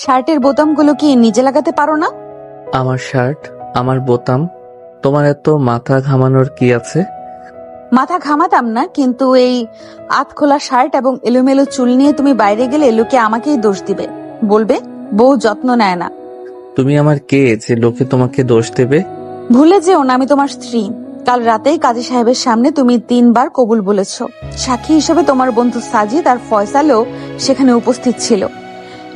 শার্টের বোতামগুলো কি নিজে লাগাতে পারো না? আমার শার্ট, আমার বোতাম, তোমার এত মাথা ঘামানোর কি আছে? মাথা ঘামাতাম না, কিন্তু এই আধ খোলা শার্ট এবং এলোমেলো চুল নিয়ে তুমি বাইরে গেলে লোকে আমাকেই দোষ দিবে, বলবে বউ যত্ন নেয় না। তুমি আমার কে যে লোকে তোমাকে দোষ দেবে? ভুলে যেও না আমি তোমার স্ত্রী। কাল রাতেই কাজী সাহেবের সামনে তুমি 3 বার কবুল বলেছ। সাক্ষী হিসেবে তোমার বন্ধু সাজিদ আর ফয়সালও সেখানে উপস্থিত ছিল।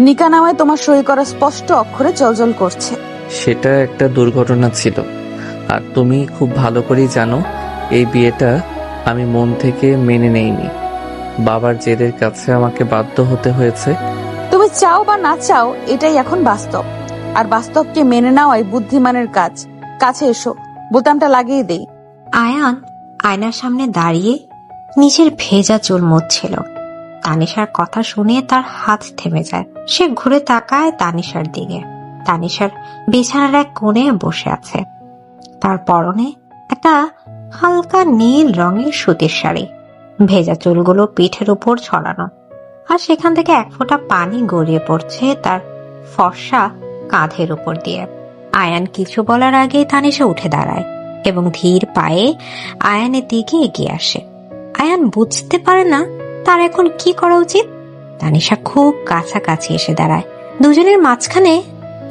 নিকানামায় তোমার সই করা স্পষ্ট অক্ষরে জলজল করছে। সেটা একটা দুর্ঘটনা ছিল, আর তুমি খুব ভালো করেই জানো এই বিয়েটা আমি মন থেকে মেনে নেইনি। বাবার জেদের কাছে আমাকে বাধ্য হতে হয়েছে। তুমি চাও বা না চাও, এটাই এখন বাস্তব, আর বাস্তবকে মেনে নেওয়াই বুদ্ধিমানের কাজ। কাছে এসো, বোতামটা লাগিয়ে দেই। আয়ান আয়নার সামনে দাঁড়িয়ে নিজের ভেজা চুল মুছছিল। তানিশার কথা শুনে তার হাত থেমে যায়। সে ঘুরে তাকায় তানিশার দিকে। তানিশার বিছানার এক কোণে বসে আছে। তার পরনে একটা হালকা নীল রঙের সুতির শাড়ি। ভেজা চুলগুলো পিঠের উপর ছড়ানো, আর সেখান থেকে এক ফোঁটা পানি গড়িয়ে পড়ছে তার ফর্সা কাঁধের উপর দিয়ে। আয়ান কিছু বলার আগে তানিশা উঠে দাঁড়ায় এবং ধীর পায়ে আয়ানের দিকে এগিয়ে আসে। আয়ান বুঝতে পারে না তার এখন কি করা উচিত। তানিশা খুব কাছাকাছি এসে দাঁড়ায়। দুজনের মাঝখানে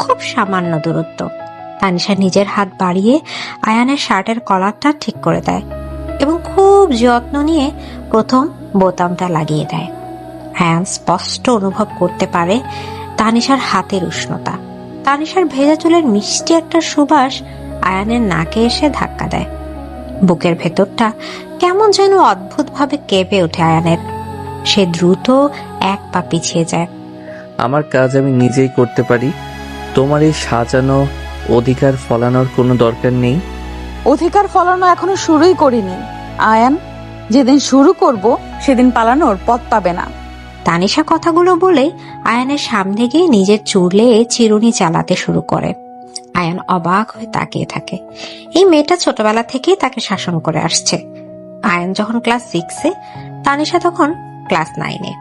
খুব সামান্য দূরত্ব। তানিশা নিজের হাত বাড়িয়ে আয়ানের শার্টের কলারটা ঠিক করে দেয় এবং খুব যত্ন নিয়ে প্রথম বোতামটা লাগিয়ে দেয়। আয়ান স্পষ্ট অনুভব করতে পারে তানিশার হাতের উষ্ণতা। তানিশার ভেজা চুলের মিষ্টি একটা সুবাস আয়ানের নাকে এসে ধাক্কা দেয়। বুকের ভেতরটা কেমন যেন অদ্ভুতভাবে কেঁপে ওঠে আয়ানের। সে দ্রুত এক পা পিছিয়ে যায়। আমার কাজ আমি নিজেই করতে পারি, তোমার এই সাজানো অধিকার ফলানোর কোনো দরকার নেই। অধিকার ফলানো এখনো শুরুই করিনি আয়ান। যেদিন শুরু করব সেদিন পালানোর পথ পাবে না। তানিশা কথাগুলো বলে আয়ানের সামনে গিয়ে নিজের চুলে চিরুনি চালাতে শুরু করে। আয়ান অবাক হয়ে তাকিয়ে থাকে। এই মেয়েটা ছোটবেলা থেকেই তাকে শাসন করে আসছে। আয়ান যখন ক্লাস 6-এ, তানিশা তখন ক্লাস 9-এ।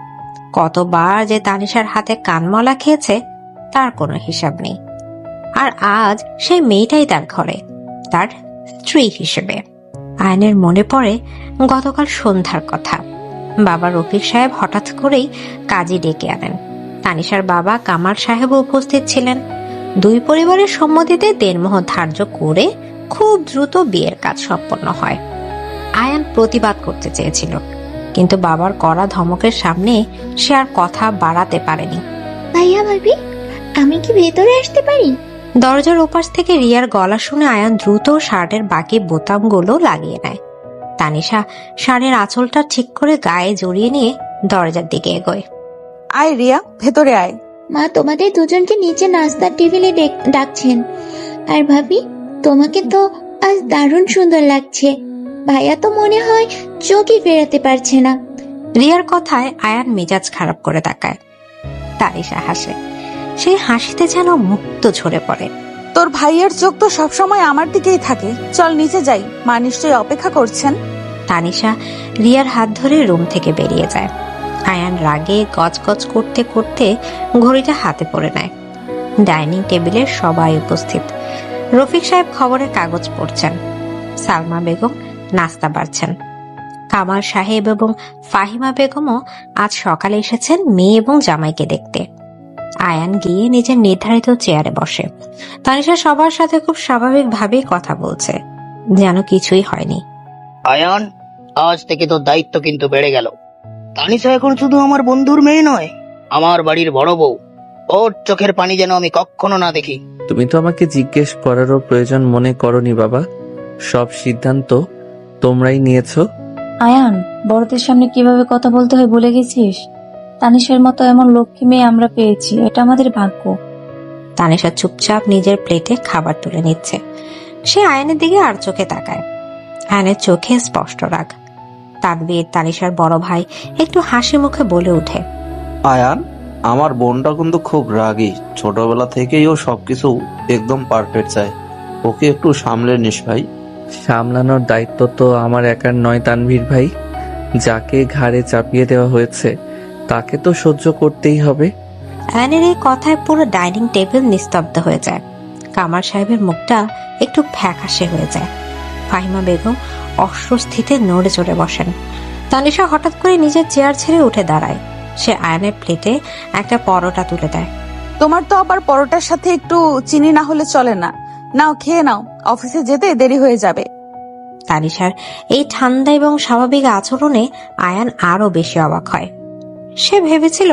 কতবার যে তানিশার হাতে কানমলা খেয়েছে তার কোনো হিসাব নেই। আর আজ সেই মেয়েটাই তার ঘরে, তার স্ত্রী হিসেবে। আয়ানের মনে পড়ে গতকাল সন্ধ্যার কথা। বাবা রফিক সাহেব হঠাৎ করেই কাজী ডেকে আনেন। তানিশার বাবা কামাল সাহেবও উপস্থিত ছিলেন। দুই পরিবারের সম্মতিতে দেনমোহর ধার্য করে খুব দ্রুত বিয়ের কাজ সম্পন্ন হয়। আয়ান প্রতিবাদ করতে চেয়েছিল, কিন্তু বাবার কড়া ধমকের সামনে সে আর কথা বাড়াতে পারেনি। ভাইয়া ভাবি, আমি কি ভেতরে আসতে পারি? দরজার ওপাশ থেকে রিয়ার গলা শুনে আয়ান দ্রুত শার্টের বাকি বোতামগুলো লাগিয়ে নেয়। তানিশা শাড়ির আঁচলটা ঠিক করে গায়ে জড়িয়ে নিয়ে দরজার দিকে এগোয়। আয় রিয়া, ভেতরে আয়। মা তোমাদের দুজনকে নিচে নাস্তার টেবিলে ডাকছেন। আর ভাবি, তোমাকে তো আজ দারুণ সুন্দর লাগছে। ভাইয়া তো মনে হয় চোখই ফেরাতে পারছে না। রিয়ার কথায় আয়ান মেজাজ খারাপ করে তাকায়। তানিশা হাসে। সেই হাসিতে যেন মুক্ত ঝরে পড়ে। তোর ভাইয়ের চোখ তো সবসময় আমার দিকেই থাকে। চল নিচে যাই, মা নিশ্চয়ই অপেক্ষা করছেন। তানিশা রিয়ার হাত ধরে রুম থেকে বেরিয়ে যায়। আয়ান রাগে গজগজ করতে করতে ঘড়িটা হাতে পড়ে নেয়। ডাইনিং টেবিলে সবাই উপস্থিত। রফিক সাহেব খবরের কাগজ পড়ছেন। সালমা বেগম নাস্তা বাড়ছেন। কামাল সাহেব এবং ফাহিমা বেগমও আজ সকালে এসেছেন মেয়ে এবং জামাইকে দেখতে। আয়ান গিয়ে নিজের নির্ধারিত চেয়ারে বসে। তানিশা সবার সাথে খুব স্বাভাবিকভাবেই কথা বলছে, যেন কিছুই হয়নি। আয়ান, আজ থেকে তোর দায়িত্ব কিন্তু বেড়ে গেল। তানিশা এখন শুধু আমার বন্ধুর মেয়ে নয়, আমার বাড়ির বড় বউ। ওর চোখের পানি যেন আমি কখনো না দেখি। তুমি তো আমাকে জিজ্ঞেস করারও প্রয়োজন মনে করনি বাবা, সব সিদ্ধান্ত তোমরাই নিয়েছো। আয়ান, বড়দের সামনে কিভাবে কথা বলতে হয় ভুলে গেছিস? তানিশার মতো এমন লক্ষ্মী মেয়ে আমরা পেয়েছি, এটা আমাদের ভাগ্য। তানিশা চুপচাপ নিজের প্লেটে খাবার তুলে নিচ্ছে। সে আয়নের দিকে আর চোখে তাকায়। আয়নের চোখে স্পষ্ট রাগ। তানভীর, তানিশার বড় ভাই, একটু হাসি মুখে বলে ওঠে, আয়ান, আমার বোনটা কিন্তু খুব রাগী। ছোটবেলা থেকেই ও সবকিছু একদম পারফেক্ট চায়। ওকে একটু সামলে নিস ভাই। সামলানোর দায়িত্ব তো আমার একার নয় তানভীর ভাই। যাকে ঘাড়ে চাপিয়ে দেওয়া হয়েছে তাকে তো সহ্য করতেই হবে। আয়নের এই কথায় পুরো ডাইনিং টেবিল নিস্তব্ধ হয়ে যায়। কামার সাহেবের মুখটা একটু ফ্যাকাশে হয়ে যায়। ফাহিমা বেগম অস্বস্তিতে নড়ে চড়ে বসেন। তানিশা হঠাৎ করে নিজের চেয়ার ছেড়ে উঠে দাঁড়ায়। সে আয়নের প্লেটে একটা পরোটা তুলে দেয়। তোমার তো আবার পরোটার সাথে একটু চিনি না হলে চলে না। নাও, খেয়ে নাও, অফিসে যেতে দেরি হয়ে যাবে। তানিশার এই ঠান্ডা এবং স্বাভাবিক আচরণে আয়ান আরো বেশি অবাক হয়। সে ভেবেছিল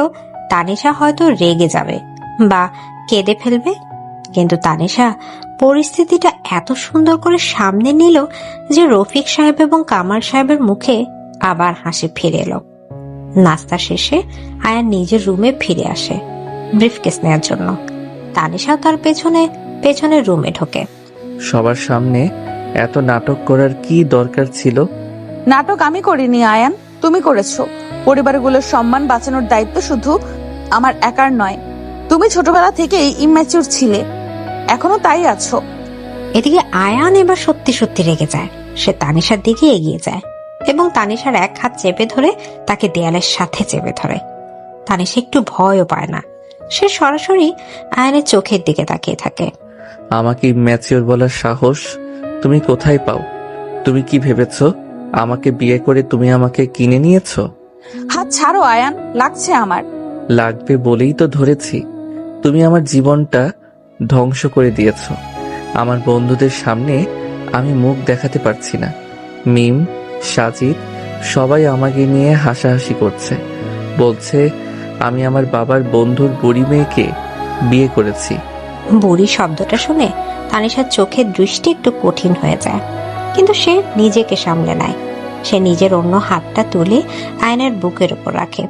তানিশা হয়তো রেগে যাবে বা কেঁদে ফেলবে, কিন্তু তানিশা পরিস্থিতিটা এত সুন্দর করে সামনে নিল যে রফিক সাহেব এবং কামাল সাহেবের মুখে আবার হাসি ফিরে এলো। নাস্তা শেষে আয়ান নিজের রুমে ফিরে আসে ব্রিফকেস নেওয়ার জন্য। তানিশা তার পেছনে রুমে ঢোকে। সবার সামনে এত নাটক করার কি দরকার ছিল? নাটক আমি করিনি আয়ান, তুমি করেছো। পরিবারগুলোর সম্মান বাঁচানোর দায়িত্ব শুধু আমার একার নয়। তুমি ছোটবেলা থেকেই ইম্যাচিউর ছিলে, এখনো তাই আছো। এদিকে আয়ান এবার সত্যি সত্যি রেগে যায়। সে তানিশার দিকে এগিয়ে যায় এবং তানিশার এক হাত চেপে ধরে তাকে দেয়ালের সাথে চেপে ধরে। তানিশা একটু ভয়ও পায় না। সে সরাসরি আয়ানের চোখের দিকে তাকিয়ে থাকে। আমাকে ইম্যাচিওর বলার সাহস তুমি কোথায় পাও? তুমি কি ভেবেছো আমাকে বিয়ে করে তুমি আমাকে কিনে নিয়েছো? হাত ছাড়ো আয়ান, লাগছে আমার। লাগবে বলেই তো ধরেছি। তুমি আমার জীবনটা ধ্বংস করে দিয়েছো। আমার বন্ধুদের সামনে আমি মুখ দেখাতে পারছি না। মিম, সাজিদ সবাই আমাকে নিয়ে হাসাহাসি করছে, বলছে আমি আমার বাবার বন্ধুর বুড়ি মেয়েকে বিয়ে করেছি। বুড়ি শব্দটা শুনে তানিশার চোখের দৃষ্টি একটু কঠিন হয়ে যায়, কিন্তু সে নিজেকে সামলে নেয়। সে নিজের অন্য হাতটা তুলে আয়নের বুকের উপর রাখে।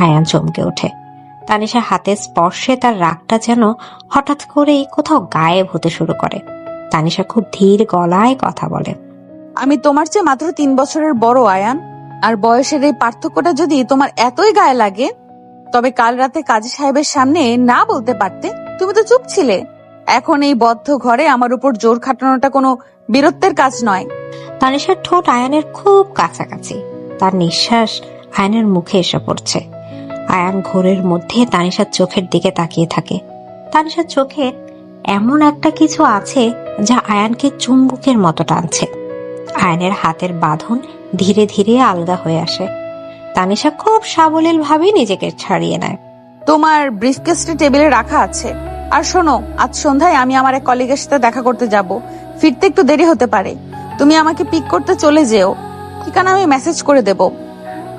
আয়ান চমকে ওঠে। তানিশা হাতের স্পর্শে তার রাগটা যেন হঠাৎ করেই কোথাও গায়েব হতে শুরু করে। তানিশা খুব ধীর গলায় কথা বলে। আমি তোমার চেয়ে মাত্র 3 বছরের বড় আয়ান, আর বয়সের এই পার্থক্যটা যদি তোমার এতই গায়ে লাগে তবে কাল রাতে কাজী সাহেবের সামনে না বলতে পারতে। তুমি তো চুপ ছিলে। এখন এই বদ্ধ ঘরে আমার উপর জোর খাটানোটা কোনো বীরত্বের কাজ নয়। তানিশার ঠোঁট আয়ানের খুব কাছাকাছি। তার নিঃশ্বাস আয়ানের মুখে এসে পড়ছে। আয়ান ঘোরের মধ্যে তানিশার চোখের দিকে তাকিয়ে থাকে। তানিশার চোখে এমন একটা কিছু আছে যা আয়ানকে চুম্বকের মতো টানছে। আয়ানের হাতের বাঁধন ধীরে ধীরে আলগা হয়ে আসে। তানিশা খুব সাবলীল ভাবে নিজেকে ছাড়িয়ে নেয়। তোমার ব্রিফকেসটা টেবিলে রাখা আছে। আর শোনো, আজ সন্ধ্যায় আমি আমার এক কলিগের সাথে দেখা করতে যাব। ফিরতে একটু দেরি হতে পারে। তুমি আমাকে পিক করতে চলে যেও। ঠিকানা আমি মেসেজ করে দেব।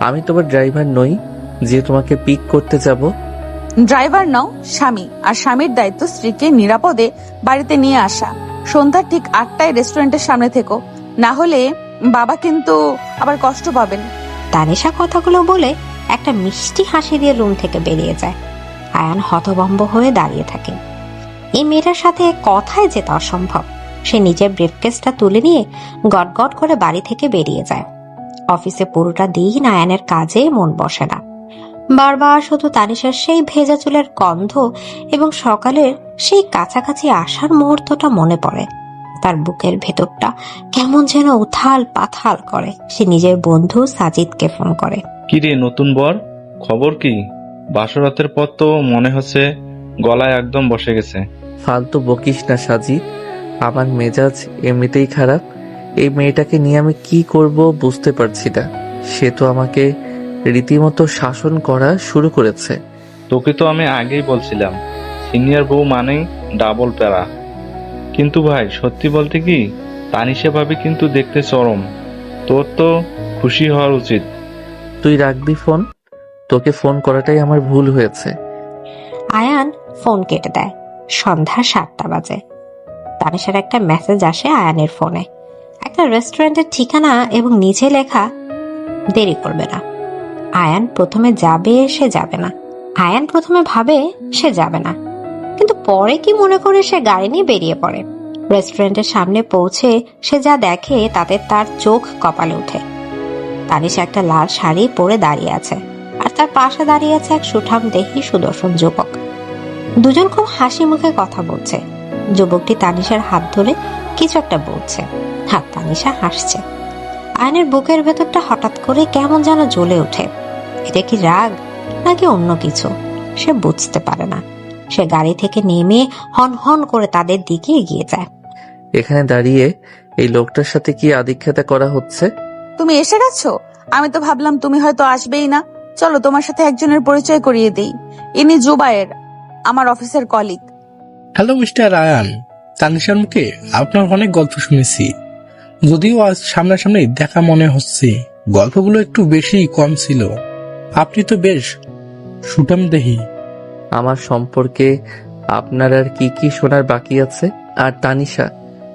আমি তোমার ড্রাইভার নই যে তোমাকে পিক করতে যাব। ড্রাইভার নাও, স্বামী। আর স্বামীর দায়িত্ব স্ত্রীকে নিরাপদে বাড়িতে নিয়ে আসা। সন্ধ্যা ঠিক 8টায় রেস্টুরেন্টের সামনে থেকো, না হলে বাবা কিন্তু আবার কষ্ট পাবেন। তানিশা কথাগুলো বলে একটা মিষ্টি হাসি দিয়ে রুম থেকে বেরিয়ে যায়। আয়ান হতভম্ব হয়ে দাঁড়িয়ে থাকে। এই মেয়েটার সাথে কথায় যেতে অসম্ভব। সে নিজের ব্রিফকেসটা তুলে নিয়ে গটগট করে বাড়ি থেকে বেরিয়ে যায়। অফিসে পুরোটা দিন আয়ানের কাজে মন বসে না। বারবার শুধু তানিশার সেই ভেজা চুলের গন্ধ এবং সকালের সেই কাছাকাছি আসার মুহূর্তটা মনে পড়ে। তার বুকের ভেতরটা কেমন যেন উথাল পাথাল করে। সে নিজের বন্ধু সাজিদকে ফোন করে। কি রে নতুন বর, খবর কি? বাসরাতের পর তো মনে হচ্ছে গলায় একদম বসে গেছে। ফালতু বকিস না সাজিদ, আমার মেজাজ এমনিতেই খারাপ। এই মেয়েটাকে নিয়ে আমি কি করব বুঝতে পারছি না। সে তো আমাকে রীতিমতো শাসন করা শুরু করেছে। তোকে তো আমি আগেই বলছিলাম সিনিয়র বউ মানেই ডাবল প্যারা। কিন্তু ভাই সত্যি বলতে কি, তানিশা ভাবি কিন্তু দেখতে চরম। তোর তো খুশি হওয়ার উচিত। তুই রাখবি ফোন? তোকে ফোন করাটাই আমার ভুল হয়েছে। আয়ান ফোন কেটে দেয়। সন্ধ্যা 7টা বাজে। তানিশার একটা মেসেজ আসে আয়ানের ফোনে। একটা রেস্টুরেন্টের ঠিকানা এবং নিচে লেখা দেরি করবে না। আয়ান প্রথমে ভাবে সে যাবে না, কিন্তু পরে কি মনে করে সে গাড়ি নিয়ে বেরিয়ে পড়ে। রেস্টুরেন্টের সামনে পৌঁছে সে যা দেখে তাতে তার চোখ কপালে ওঠে। তানিশা একটা লাল শাড়ি পরে দাঁড়িয়ে আছে, আর তার পাশে দাঁড়িয়ে আছে এক সুঠাম দেহী সুদর্শন যুবক। দুজন খুব হাসি মুখে কথা বলছে। যুবকটি তানিশার হাত ধরে কিছু একটা বলছে, আর তানিশা হাসছে। আয়নের বুকের ভেতরটা হঠাৎ করে কেমন যেন জ্বলে ওঠে। এটা কি রাগ নাকি অন্য কিছু? সে বুঝতে পারে না। সে গাড়ি থেকে নেমে হন হন করে তাদের দিকে এগিয়ে যায়। এখানে দাঁড়িয়ে এই লোকটার সাথে কি আদিক্ষেতা করা হচ্ছে? তুমি এসে গেছো? আমি তো ভাবলাম তুমি হয়তো আসবেই না। চলো তোমার সাথে একজনের পরিচয় করিয়ে দেই। ইনি জুবায়ের, আমার অফিসের কলিগ। হ্যালো মিস্টার আয়ান, তানিশার মুখে আপনার অনেক গল্প শুনেছি, যদিও আজ সামনাসামনি দেখা মনে হচ্ছে গল্পগুলো একটু বেশি কম ছিল। আপনি তো বেশ সুঠাম দেহি। আমার সম্পর্কে আপনার আর কি কি শোনার বাকি আছে? আর তানিশা,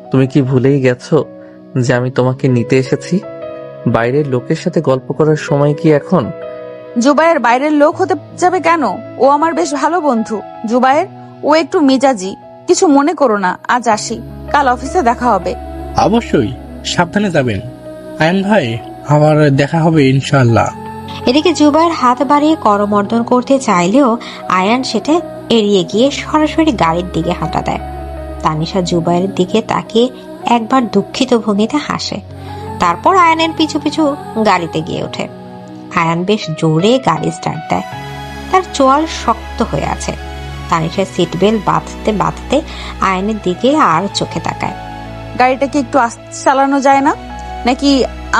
তুমি কি ভুলেই গেছো যে আমি তোমাকে নিতে এসেছি? বাইরের লোকের সাথে গল্প করার সময় কি এখন? জুবায়ের বাইরের লোক হতে যাবে কেন? ও আমার বেশ ভালো বন্ধু। জুবায়ের, ও একটু মেজাজি, কিছু মনে করো না। আজ আসি, কাল অফিসে দেখা হবে। অবশ্যই, সাবধানে যাবেন। আয়ান ভাই, আবার দেখা হবে ইনশাআল্লাহ। এদিকে জুবায়ের হাত বাড়িয়ে করমর্দন করতে চাইলেও আয়ান সেটা এড়িয়ে গিয়ে সরাসরি গাড়ির দিকে হাঁটা দেয়। তানিশা জুবায়ের দিকে তাকিয়ে একবার দুঃখিত ভঙ্গিতে হাসে, তারপর আয়ানের পিছু পিছু গাড়িতে গিয়ে ওঠে। আয়ান বেশ জোরে গাড়ি স্টার্ট দেয়। তার চোয়াল শক্ত হয়ে আছে। তানিশা সিট বেল্ট বাঁধতে বাঁধতে আয়ানের দিকে আর চোখে তাকায়। গাড়িটা কি একটু আস্তে চালানো যায় না? নাকি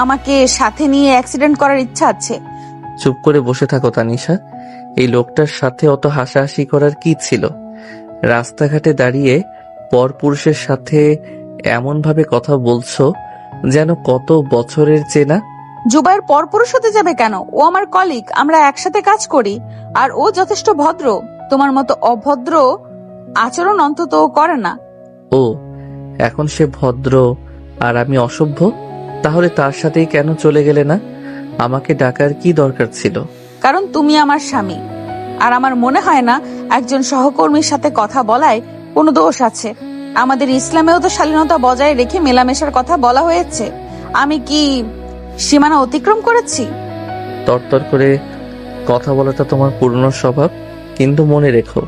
আমাকে সাথে নিয়ে অ্যাক্সিডেন্ট করার ইচ্ছা আছে? চুপ করে বসে থাকো তানিশা। এই লোকটার সাথে অত হাসাহাসি করার কি ছিল? রাস্তাঘাটে দাঁড়িয়ে পরপুরুষের সাথে এমন ভাবে কথা বলছো যেন কত বছরের চেনা। জুবায়ের পরপুরুষ হতে যাবে কেন? ও আমার কলিগ, আমরা একসাথে কাজ করি। আর ও যথেষ্ট ভদ্র, তোমার মতো অভদ্র আচরণ অন্তত ও করে না। ও, এখন সে ভদ্র আর আমি অসভ্য? তাহলে তার সাথেই কেন চলে গেলে না? আমাকে ডাকার কি দরকার ছিল? কারণ তুমি আমার স্বামী। আর আমার মনে হয় না একজন সহকর্মীর সাথে কথা বলায় কোনো দোষ আছে। আমাদের ইসলামেও তো শালীনতা বজায় রেখে মেলামেশার কথা বলা হয়েছে। আমি কি সীমানা অতিক্রম করেছি? তরতর করে কথা বলাটা তোমার পুরনো স্বভাব। কিন্তু মনে রেখো,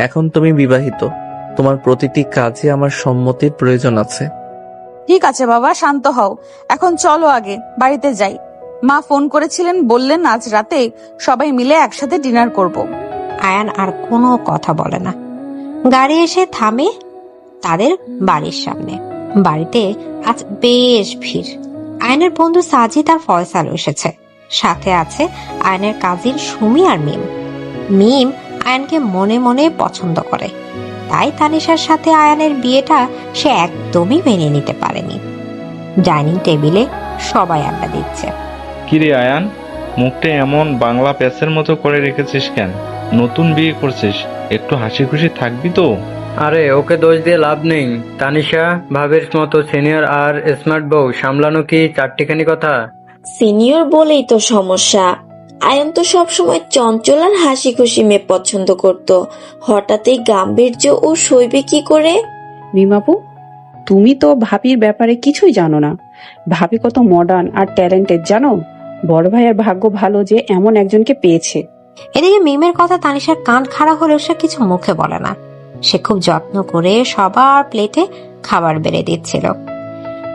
এখন তুমি বিবাহিত। তোমার প্রতিটি কাজে আমার সম্মতির প্রয়োজন আছে। ঠিক আছে বাবা, শান্ত হও। এখন চলো আগে বাড়িতে যাই। মা ফোন করেছিলেন, বললেন আজ রাতে সবাই মিলে একসাথে ডিনার করব। আয়ান আর কোনো কথা বলে না। গাড়ি এসে থামে তাদের বাড়ির সামনে। বাড়িতে আজ বেশ ভিড়। আয়নের বন্ধু সাজিদ আর ফয়সাল এসেছে, সাথে আছে আয়নের কাজিন সুমি আর মিম। মিম আয়নকে মনে মনে পছন্দ করে, তাই তানিশার সাথে আয়নের বিয়েটা সে একদমই মেনে নিতে পারেনি। ডাইনিং টেবিলে সবাই আড্ডা দিচ্ছে। কিরে আয়ান, মুখটা এমন বাংলা প্যাসের মতো করে রেখেছিস কেন? নতুন বিয়ে করছিস, একটু হাসি খুশি থাকবি তো। আরে ওকে দোষ দিয়ে লাভ নেই। তানিশা ভাবের মতো সিনিয়র আর স্মার্ট বউ সামলানো কি চারটিখানি কথা? সিনিয়র বলেই তো সমস্যা। আয়ন তো সবসময় চঞ্চল আর হাসি খুশি মেয়ে পছন্দ করত, হঠাৎ এই গাম্ভীর্য ও সইবে কি করে? রিমাপু, তুমি তো ভাবির ব্যাপারে কিছুই জানো না। ভাবি কত মডার্ন আর ট্যালেন্টেড জানো? বড় ভাইয়ের ভাগ্য ভালো যে এমন একজনকে পেয়েছে। এদিকে মিমের কথা তানিশার কান খাড়া হলেও সে কিছু মুখে বলে না। সে খুব যত্ন করে সবার প্লেটে খাবার বেড়ে দিচ্ছিল।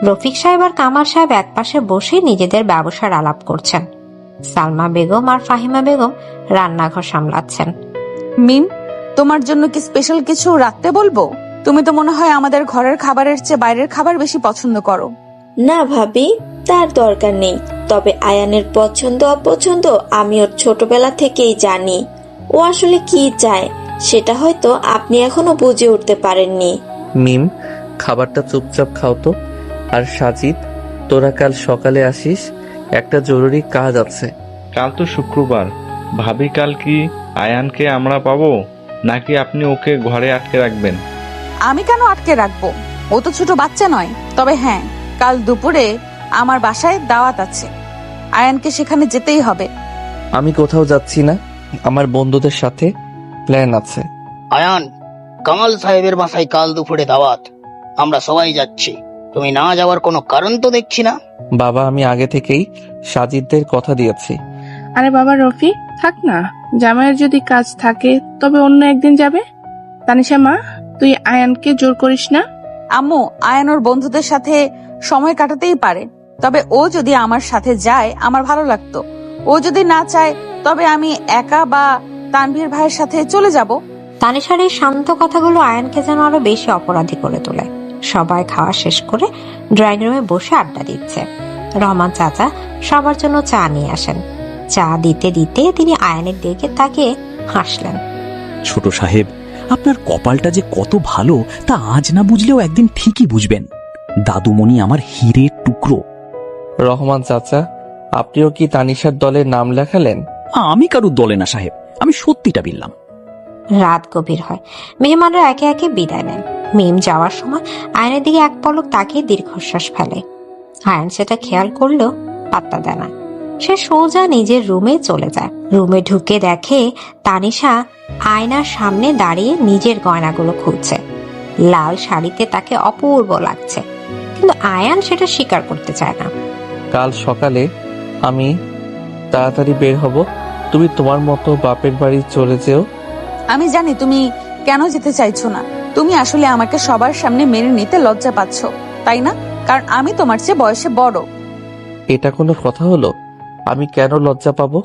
রফিক সাহেব আর কামাল সাহেব একপাশে বসে নিজেদের ব্যবসার আলাপ করছেন। সালমা বেগম আর ফাহিমা বেগম রান্নাঘর সামলাচ্ছেন। মিম, তোমার জন্য কি স্পেশাল কিছু রাখতে বলবো? তুমি তো মনে হয় আমাদের ঘরের খাবারের চেয়ে বাইরের খাবার বেশি পছন্দ করো। না ভাবি, তার দরকার নেই। তবে আয়ানের পছন্দ অপছন্দ আমি ওর ছোটবেলা থেকেই জানি। ও আসলে কি চায় সেটা হয়তো আপনি এখনো বুঝে উঠতে পারেননি। মিম, খাবারটা চুপচাপ খাও তো। আর সাজিদ, তোরা কাল সকালে আসিস, একটা জরুরি কাজ আছে। কাল তো শুক্রবার, ভাবি কাল কি আয়ানকে আমরা পাবো, নাকি আপনি ওকে ঘরে আটকে রাখবেন? আমি কেন আটকে রাখবো? ও তো ছোট বাচ্চা নয়। তবে হ্যাঁ, কাল দুপুরে আমার বাসায় দাওয়াত আছে। আয়ানকে সেখানে যেতেই হবে। আমি কোথাও যাচ্ছি না, আমার বন্ধুদের সাথে প্ল্যান আছে। আয়ান, কামাল সাহেবের বাসায় কাল দুপুরে দাওয়াত, আমরা সবাই যাচ্ছি। তুমি না যাওয়ার কোনো কারণ তো দেখছি না। বাবা, আমি আগে থেকেই সাজিদদের কথা দিয়েছি। আরে বাবা রফি, থাক না। জামাইয়ের যদি কাজ থাকে তবে অন্য একদিন যাবে। তানিশা মা, তুই আয়ানকে জোর করিস না। আম্মু, আয়ান ওর বন্ধুদের সাথে সময় কাটাতেই পারে। তবে ও যদি আমার সাথে যায় আমার ভালো লাগতো। ও যদি না চায় তবে আমি একা বা তানভীর ভাইয়ের সাথে চলে যাব। তানিশার এই শান্ত কথাগুলো আয়ানকে যেন আরো বেশি অপরাধী করে তোলে। সবাই খাওয়া শেষ করে ড্রয়িং রুমে বসে আড্ডা দিচ্ছে। রহমান চাচা সবার জন্য চা নিয়ে আসেন। চা দিতে দিতে তিনি আয়ানের দিকে তাকিয়ে হাসলেন। ছোট সাহেব, আপনার কপালটা যে কত ভালো তা আজ না বুঝলেও একদিন ঠিকই বুঝবেন। দাদুমণি আমার হীরের টুকরো। রহমান চাচা, আপনিও কি তানিশার দলের নাম লেখালেন? আমি কারুর দলে না সাহেব, আমি সত্যিটা বললাম। রাত গভীর হয়, মেহমানরা একে একে বিদায় নেন। মিম যাওয়ার সময় আয়নের দিকে এক পলক তাকিয়ে দীর্ঘশ্বাস ফেলে। আয়ন সেটা খেয়াল করলেও পাত্তা দেয় না। সে সোজা নিজের রুমে চলে যায়। রুমে ঢুকে দেখে তানিশা আয়নার সামনে দাঁড়িয়ে নিজের গয়নাগুলো খুলছে। লাল শাড়িতে তাকে অপূর্ব লাগছে, কিন্তু আয়ান সেটা স্বীকার করতে চায় না। কাল সকালে আমি তাড়াতাড়ি বের হব, তুমি তোমার মতো বাপের বাড়ি চলে যেও। আমি জানি তুমি কেন যেতে চাইছো না। তুমি আসলে আমাকে সবার সামনে মেনে নিতে লজ্জা পাচ্ছ, তাই না? কারণ আমি তোমার চেয়ে বয়সে বড়। এটা কোনো কথা হলো? আমি কেন লজ্জা পাবো?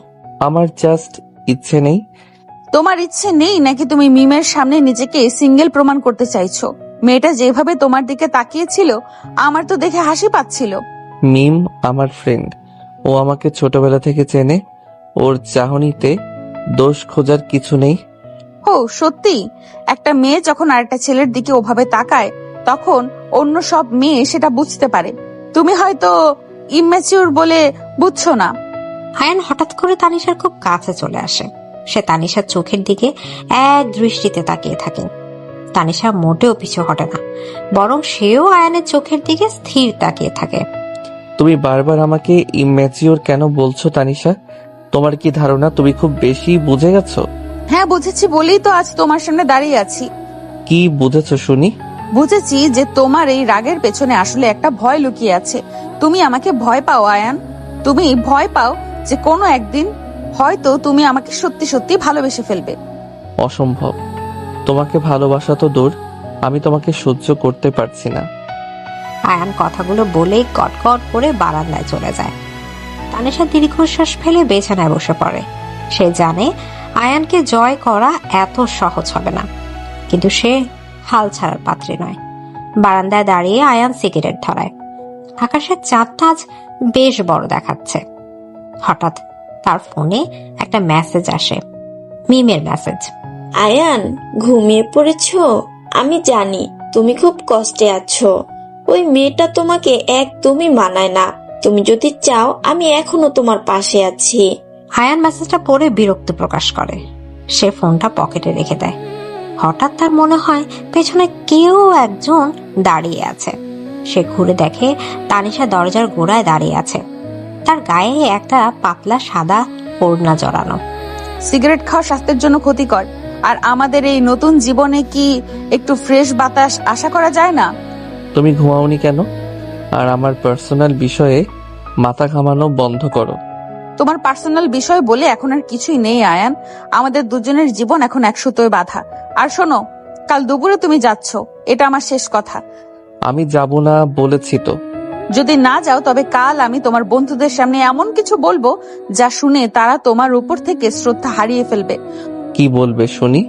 আমার জাস্ট ইচ্ছে নেই। তোমার ইচ্ছে নেই নাকি তুমি মিমের সামনে নিজেকে সিঙ্গেল প্রমাণ করতে চাইছো? মেয়েটা যেভাবে তোমার দিকে তাকিয়েছিল আমার তো দেখে হাসি পাচ্ছিল। মিম আমার ফ্রেন্ড, ও আমাকে ছোটবেলা থেকে চেনে। ওর চাহনিতে দোষ খোঁজার কিছু নেই। ও সত্যি? একটা মেয়ে যখন আরেকটা ছেলের দিকে ওভাবে তাকায় তখন অন্য সব মেয়ে সেটা বুঝতে পারে। তুমি হয়তো ইম্যাচিউর বলে বুঝছো না। আয়ান হঠাৎ করে তানিশার খুব কাছে চলে আসে। সে তানিশার চোখের দিকে এক দৃষ্টিতে তাকিয়ে থাকে। তানিশা মোটেও পিছু হটে না, বরং সেও আয়ানের চোখের দিকে স্থির তাকিয়ে থাকে। তুমি বারবার আমাকে ইম্যাচিওর কেন বলছো তানিশা? তোমার কি ধারণা তুমি খুব বেশি বুঝে গেছো? হ্যাঁ বুঝেছি বলেই তো আজ তোমার সামনে দাঁড়িয়ে আছি। কি বুঝেছো শুনি? বুঝেছি যে তোমার এই রাগের পেছনে আসলে একটা ভয় লুকিয়ে আছে। তুমি আমাকে ভয় পাও আয়ান। তুমি ভয় পাও যে কোনো একদিন হয়তো তুমি আমাকে সত্যি সত্যি ভালোবেসে ফেলবে। অসম্ভব। তোমাকে ভালোবাসা তো দূর, আমি তোমাকে সহ্য করতে পারছি না। আয়ান কথাগুলো বলেই কটকট করে বারান্দায় চলে যায়। তানিশা দীর্ঘশ্বাস ফেলে বিছানায় বসে পড়ে। সে জানে আয়ানকে জয় করা এত সহজ হবে না, কিন্তু সে হাল ছাড়ার পাত্রী নয়। বারান্দায় দাঁড়িয়ে আয়ান সিগারেট ধরায়। আকাশের চাঁদটা আজ বেশ বড় দেখাচ্ছে। হঠাৎ তার ফোনে একটা মেসেজ আসে, মিমের মেসেজ। আয়ান, ঘুমিয়ে পড়েছো? আমি জানি তুমি খুব কষ্টে আছো। ওই মেয়েটা তোমাকে একদমই মানায় না। তুমি যদি চাও আমি এখনো তোমার পাশে আছি। আয়ান মেসেজটা পড়ে বিরক্তি প্রকাশ করে। সে ফোনটা পকেটে রেখে দেয়। হঠাৎ তার মনে হয় পেছনে কেউ একজন দাঁড়িয়ে আছে। সে ঘুরে দেখে তানিশা দরজার গোড়ায় দাঁড়িয়ে আছে। তার গায়ে একটা পাতলা সাদা ওড়না জড়ানো। সিগারেট খাওয়া স্বাস্থ্যের জন্য ক্ষতিকর, আর আমাদের এই নতুন জীবনে কি একটু ফ্রেশ বাতাস আশা করা যায় না? তুমি ঘুমাওনি কেন? আর আমার পার্সোনাল বিষয়ে মাথা ঘামানো বন্ধ করো। তোমার পার্সোনাল বিষয় বলে এখন আর কিছুই নেই আয়ান। আমাদের দুজনের জীবন এখন এক সুতোয় বাঁধা। আর শোনো, কাল দুপুরে তুমি যাচ্ছ, এটা আমার শেষ কথা। আমি যাব না বলেছি তো। যদি না যাও তবে কাল আমি তোমার বন্ধুদের সামনে এমন কিছু বলবো যা শুনে তারা তোমার উপর থেকে শ্রদ্ধা হারিয়ে ফেলবে। কি বলবে শুনি?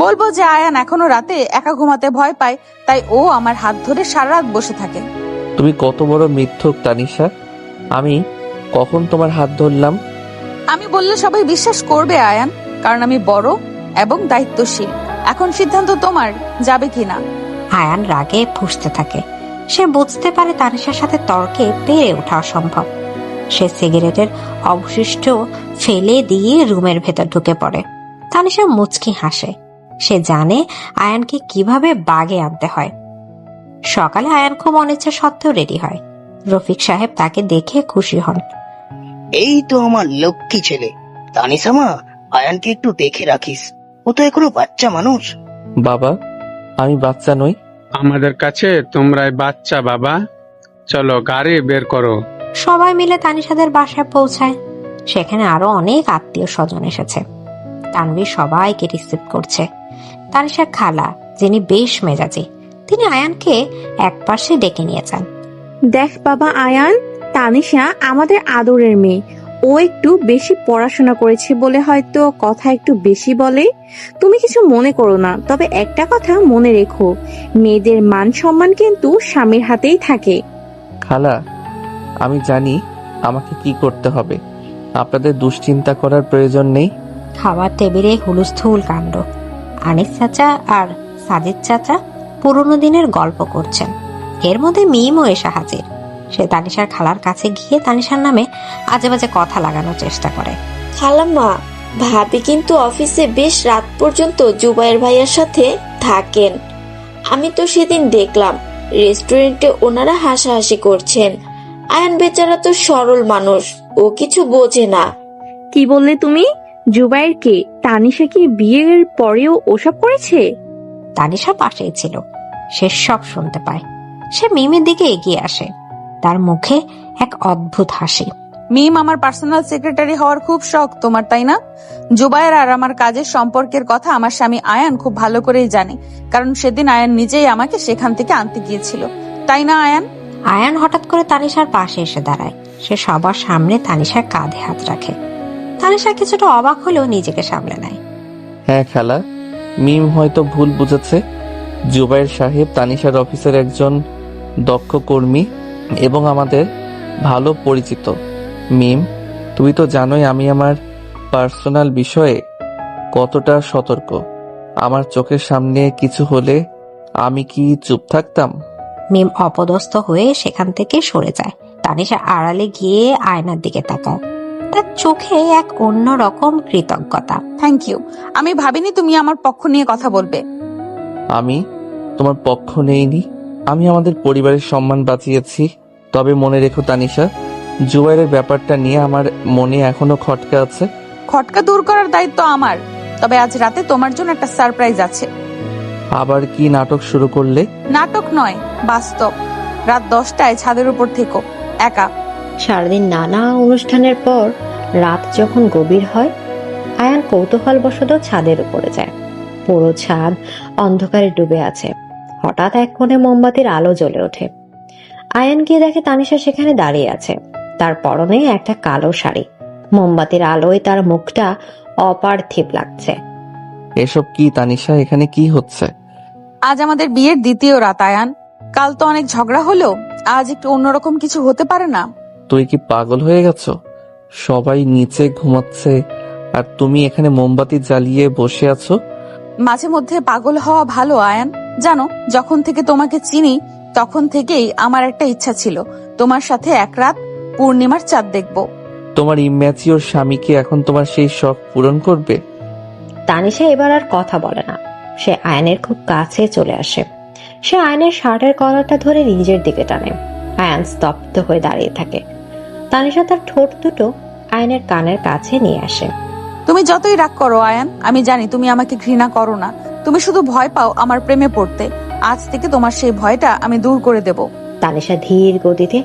বলবো যে আয়ান এখনো রাতে একা ঘুমাতে ভয় পায়, তাই ও আমার হাত ধরে সারা রাত বসে থাকে। তুমি কত বড় মিথ্যুক তানিশা! আমি কখন তোমার হাত ধরলাম? আমি বললে সবাই বিশ্বাস করবে আয়ান, কারণ আমি বড় এবং দায়িত্বশীল। এখন সিদ্ধান্ত তোমার, যাবে কিনা। আয়ান রাগে ফুঁসতে থাকে। সে বুঝতে পারে তানিশার সাথে তর্কে পেরে ওঠা অসম্ভব। সে সিগারেটের অবশিষ্ট ফেলে দিয়ে রুমের ভেতর ঢুকে পড়ে। তানিশা মুচকি হাসে। সে জানে আয়ানকে কিভাবে বাগে আনতে হয়। সকালে আয়ান খুব অনিচ্ছা সত্ত্বেও রেডি হয়। রফিক সাহেব তাকে দেখে খুশি হন। এই তো আমার লক্ষ্মী ছেলে। তানিশা মা, আয়ানকে একটু দেখে রাখিস, ও তো এখনো বাচ্চা মানুষ। বাবা, আমি বাচ্চা নই। আমাদের কাছে তোমরাই বাচ্চা বাবা। চলো গাড়ি বের করো। সবাই মিলে তানিশাদের বাসায় পৌঁছায়। সেখানে আরো অনেক আত্মীয় স্বজন এসেছে। তানভীর সবাইকে রিসিভ করছে। তানিশার খালা, যিনি বেশ মেজাজি, তিনি আয়ানকে একপাশে ডেকে নিয়ে যান। দেখ বাবা আয়ান, তানিশা আমাদের আদরের মেয়ে। ও ও একটু বেশি পড়াশোনা করেছে বলে হয়তো কথা একটু বেশি বলে। তুমি কিছু মনে করো না, তবে একটা কথা মনে রেখো, মেয়েদের মান সম্মান কিন্তু স্বামীর হাতেই থাকে। খালা, আমি জানি আমাকে কি করতে হবে, আপনাদের দুশ্চিন্তা করার প্রয়োজন নেই। খাবার টেবিলে হুলস্থুল কাণ্ড। আনিস চাচা আর সাজিদ চাচা পুরোনো দিনের গল্প করছেন। এর মধ্যে মিমও এসে হাজির। সে তানিশার খালার কাছে গিয়ে তানিশার নামে আজে বাজে কথা লাগানোর চেষ্টা করে। খালাম্মা, ভাবি কিন্তু অফিসে বেশ রাত পর্যন্ত জুবাইর ভাইয়ার সাথে থাকেন। আমি তো সেদিন দেখলাম রেস্টুরেন্টে ওনারা হাসাহাসি করছেন। আয়ান বেচারা তো সরল মানুষ, ও কিছু বোঝে না। কি বললে তুমি? জুবাইর কে? তানিশা কি বিয়ের পরেও ওসব করেছে? তানিশা পাশেই ছিল, সে সব শুনতে পায়। সে মিমের দিকে এগিয়ে আসে, তার মুখে এক অদ্ভুত হাসি। মিম আমার পার্সোনাল সেক্রেটারি হওয়ার খুব শখ তোমার, তাই না? জুবায়ের আর আমার কাজের সম্পর্কের কথা আমার স্বামী আয়ান খুব ভালো করেই জানে, কারণ সেদিন আয়ান নিজেই আমাকে সেখান থেকে আনতে গিয়েছিল, তাই না আয়ান? আয়ান হঠাৎ করে তানিশার পাশে এসে দাঁড়ায়। সে সবার সামনে তানিশার কাঁধে হাত রাখে। তানিশা কিছুটা অবাক হলেও নিজেকে সামলে নেয়। হ্যাঁ খালা, মিম হয়তো ভুল বুঝেছে। জুবাইর সাহেব তানিশার অফিসের একজন দক্ষ কর্মী এবং আমাদের ভালো পরিচিত। মিম, তুমি তো জানোই আমি আমার পার্সোনাল বিষয়ে কতটা সতর্ক। আমার চোখের সামনে কিছু হলে আমি কি চুপ থাকতাম? মিম অপদস্থ হয়ে সেখান থেকে সরে যায়। তানিশা আড়ালে গিয়ে আয়নার দিকে তাকায়, তার চোখে এক অন্যরকম কৃতজ্ঞতা। Thank you. আমি ভাবিনি তুমি আমার পক্ষ নিয়ে কথা বলবে। আমি তোমার পক্ষ নেইনি, আমি আমাদের পরিবারের সম্মান বাঁচিয়েছি। তবে মনে রেখো তানিশা, জুবাইরের ব্যাপারটা নিয়ে আমার মনে এখনো খটকা আছে। খটকা দূর করার দায়িত্ব আমার। তবে আজ রাতে তোমার জন্য একটা সারপ্রাইজ আছে। আবার কি নাটক শুরু করলে? নাটক নয়, বাস্তব। রাত 10টায় ছাদের উপর থেকো, একা। সারাদিন নানা অনুষ্ঠানের পর রাত যখন গভীর হয়, আয়ান কৌতূহলবশত ছাদের উপরে যায়। পুরো ছাদ অন্ধকারে ডুবে আছে। হঠাৎ এক কোণে মোমবাতির আলো জ্বলে ওঠে। আয়ান গিয়ে দেখে তানিশা সেখানে দাঁড়িয়ে আছে। তার পরনে একটা কালো শাড়ি। মোমবাতির আলোয় তার মুখটা অপার্থিব লাগছে। এসব কি তানিশা? এখানে কি হচ্ছে? আজ আমাদের বিয়ের দ্বিতীয় রাত আয়ান। কাল তো অনেক ঝগড়া হলো, আজ একটু অন্যরকম কিছু হতে পারে না? তুই কি পাগল হয়ে গেছো? সবাই নিচে ঘুমাচ্ছে আর তুমি এখানে মোমবাতি জ্বালিয়ে বসে আছো। মাঝে মধ্যে পাগল হওয়া ভালো আয়ান। জানো, যখন থেকে তোমাকে চিনি তখন থেকেই আমার একটা ইচ্ছা ছিল তোমার সাথে এক রাত পূর্ণিমার চাঁদ দেখব। তোমার ইম্যাচিওর স্বামী কি এখন তোমার সেই শখ পূরণ করবে? তানিশা এবার আর কথা বলে না। সে আয়নের খুব কাছে চলে আসে। সে আয়নের শার্টের কলারটা ধরে নিজের দিকে টানে। আয়ান স্তব্ধ হয়ে দাঁড়িয়ে থাকে। তানিশা তার ঠোঁট দুটো আয়নের কানের কাছে নিয়ে আসে। তুমি যতই রাগ করো আয়ান, আমি জানি তুমি আমাকে ঘৃণা করো না। তুমি শুধু ভয় পাও আমার প্রেমে পড়তে। আজ থেকে তোমার সেই ভয়টা আমি দূর করে দেব। তানিশা ধীর গতিতে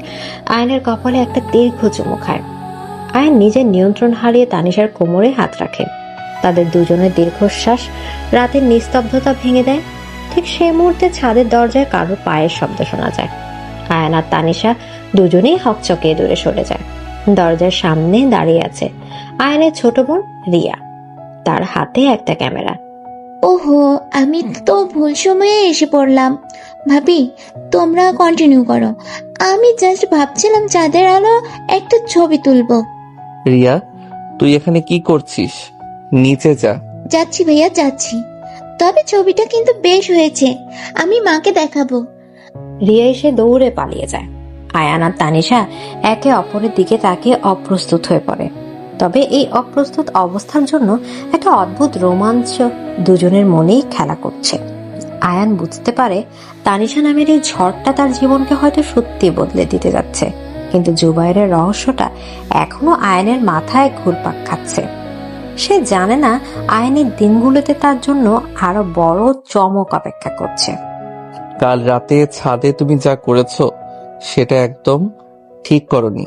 আয়নের কপালে একটা দীর্ঘ চুমু খায়। আয়ন নিজের নিয়ন্ত্রণ হারিয়ে তানিশার কোমরে হাত রাখে। তাদের দুজনের দীর্ঘশ্বাস রাতের নিস্তব্ধতা ভেঙে দেয়। ঠিক সেই মুহূর্তে ছাদের দরজায় কারোর পায়ের শব্দ শোনা যায়। আয়ন আর তানিশা দুজনেই হকচকিয়ে দূরে সরে যায়। দরজার সামনে দাঁড়িয়ে আছে আয়নের ছোট বোন রিয়া, তার হাতে একটা ক্যামেরা। ওহো, আমি তো ভুল সময়ে এসে পড়লাম। ভাবি, তোমরা কন্টিনিউ করো। আমি জাস্ট ভাবছিলাম চাঁদের আলো একটা ছবি তুলবো। রিয়া, তুই এখানে কি করছিস? নিচে যা। যাচ্ছি ভাইয়া, যাচ্ছি। তবে ছবিটা কিন্তু বেশ হয়েছে, আমি মাকে দেখাবো। রিয়া এসে দৌড়ে পালিয়ে যায়। আয়ান আর তানিশা একে অপরের দিকে তাকিয়ে অপ্রস্তুত হয়ে পড়ে। তবে এই অপ্রস্তুত অবস্থার জন্য একটা অদ্ভুত রোমাঞ্চ দুজনের মনেই খেলা করছে। আয়ান বুঝতে পারে তানিশা নামের এই ঝড়টা তার জীবনকে হয়তো সত্যি বদলে দিতে যাচ্ছে, কিন্তু জুবাইরের রহস্যটা এখনো আয়ানের মাথায় ঘুরপাক খাচ্ছে। সে জানে না আয়ানের দিনগুলোতে তার জন্য আরো বড় চমক অপেক্ষা করছে। কাল রাতে ছাদে তুমি যা করেছো সেটা একদম ঠিক করনি।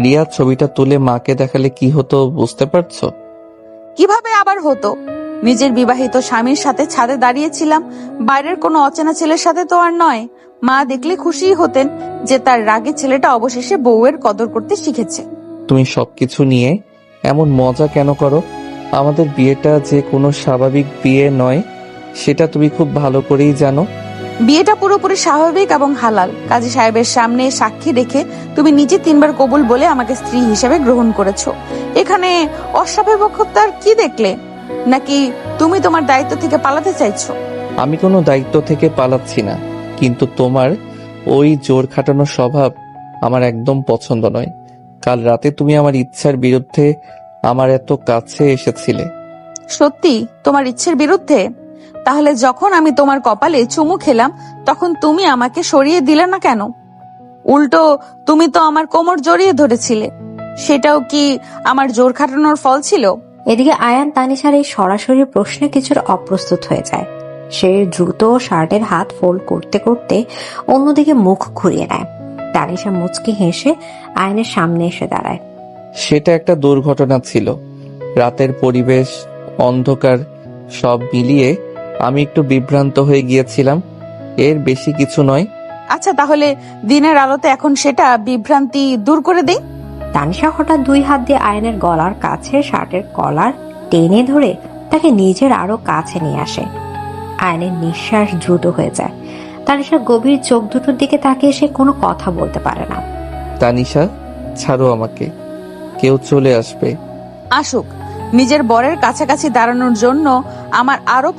রিয়া, ছবিটা তুলে মাকে দেখালে কি হতো বুঝতে পারছো? কিভাবে আবার হতো? নিজের বিবাহিত স্বামীর সাথে ছাদে দাঁড়িয়েছিলাম, বাইরের কোনো অচেনা ছেলের সাথে তো আর নয়। মা দেখলে খুশিই হতেন যে তার রাগে ছেলেটা অবশেষে বউয়ের কদর করতে শিখেছে। তুমি সবকিছু নিয়ে এমন মজা কেন করো? আমাদের বিয়েটা যে কোনো স্বাভাবিক বিয়ে নয়, সেটা তুমি খুব ভালো করেই জানো। বিয়েটা পুরোপুরি স্বাভাবিক এবং হালাল। কাজী সাহেবের সামনে সাক্ষী রেখে তুমি নিজে 3 বার কবুল বলে আমাকে স্ত্রী হিসেবে গ্রহণ করেছো। এখানে অস্বাভাবিকতার কি দেখলে? নাকি তুমি তোমার দায়িত্ব থেকে পালাতে চাইছো? আমি কোনো দায়িত্ব থেকে পালাচ্ছি না, কিন্তু তোমার ওই জোর খাটানো স্বভাব আমার একদম পছন্দ নয়। কাল রাতে তুমি আমার ইচ্ছার বিরুদ্ধে আমার এত কাছে এসেছিলে। সত্যি তোমার ইচ্ছের বিরুদ্ধে? তাহলে যখন আমি তোমার কপালে চুমু খেলাম তখন তুমি আমাকে সরিয়ে দিলে না কেন? উল্টো তুমি তো আমার কোমর জড়িয়ে ধরেছিলে। সেটাও কি আমার জোর খাটানোর ফল ছিল? এদিকে আয়ান তানিশার এই সরাসরি প্রশ্নে কিছুটা অপ্রস্তুত হয়ে যায়। সে দ্রুত শার্টের হাত ফোল্ড করতে করতে অন্যদিকে মুখ ঘুরিয়ে নেয়। তানিশা মুচকি হেসে আয়নের সামনে এসে দাঁড়ায়। সেটা একটা দুর্ঘটনা ছিল। রাতের পরিবেশ, অন্ধকার সব মিলিয়ে আমি একটু বিভ্রান্ত হয়ে গিয়েছিলাম, এর বেশি কিছু নয়। আচ্ছা, তাহলে দিনের আলোতে এখন সেটা বিভ্রান্তি দূর করে দেই। তানিশা হঠাৎ 2 হাত দিয়ে আয়নের গলার কাছে শার্টের কলার টেনে ধরে তাকে নিজের আরো কাছে নিয়ে আসে। আয়নের নিঃশ্বাস দ্রুত হয়ে যায়। তানিশার গভীর চোখ দুটোর দিকে তাকিয়ে সে কোনো কথা বলতে পারে না। তানিশা, ছাড়ো আমাকে, কেউ চলে আসবে। আসুক, নিজের বরের কাছাকাছি দাঁড়ানোর জন্য আমার কারো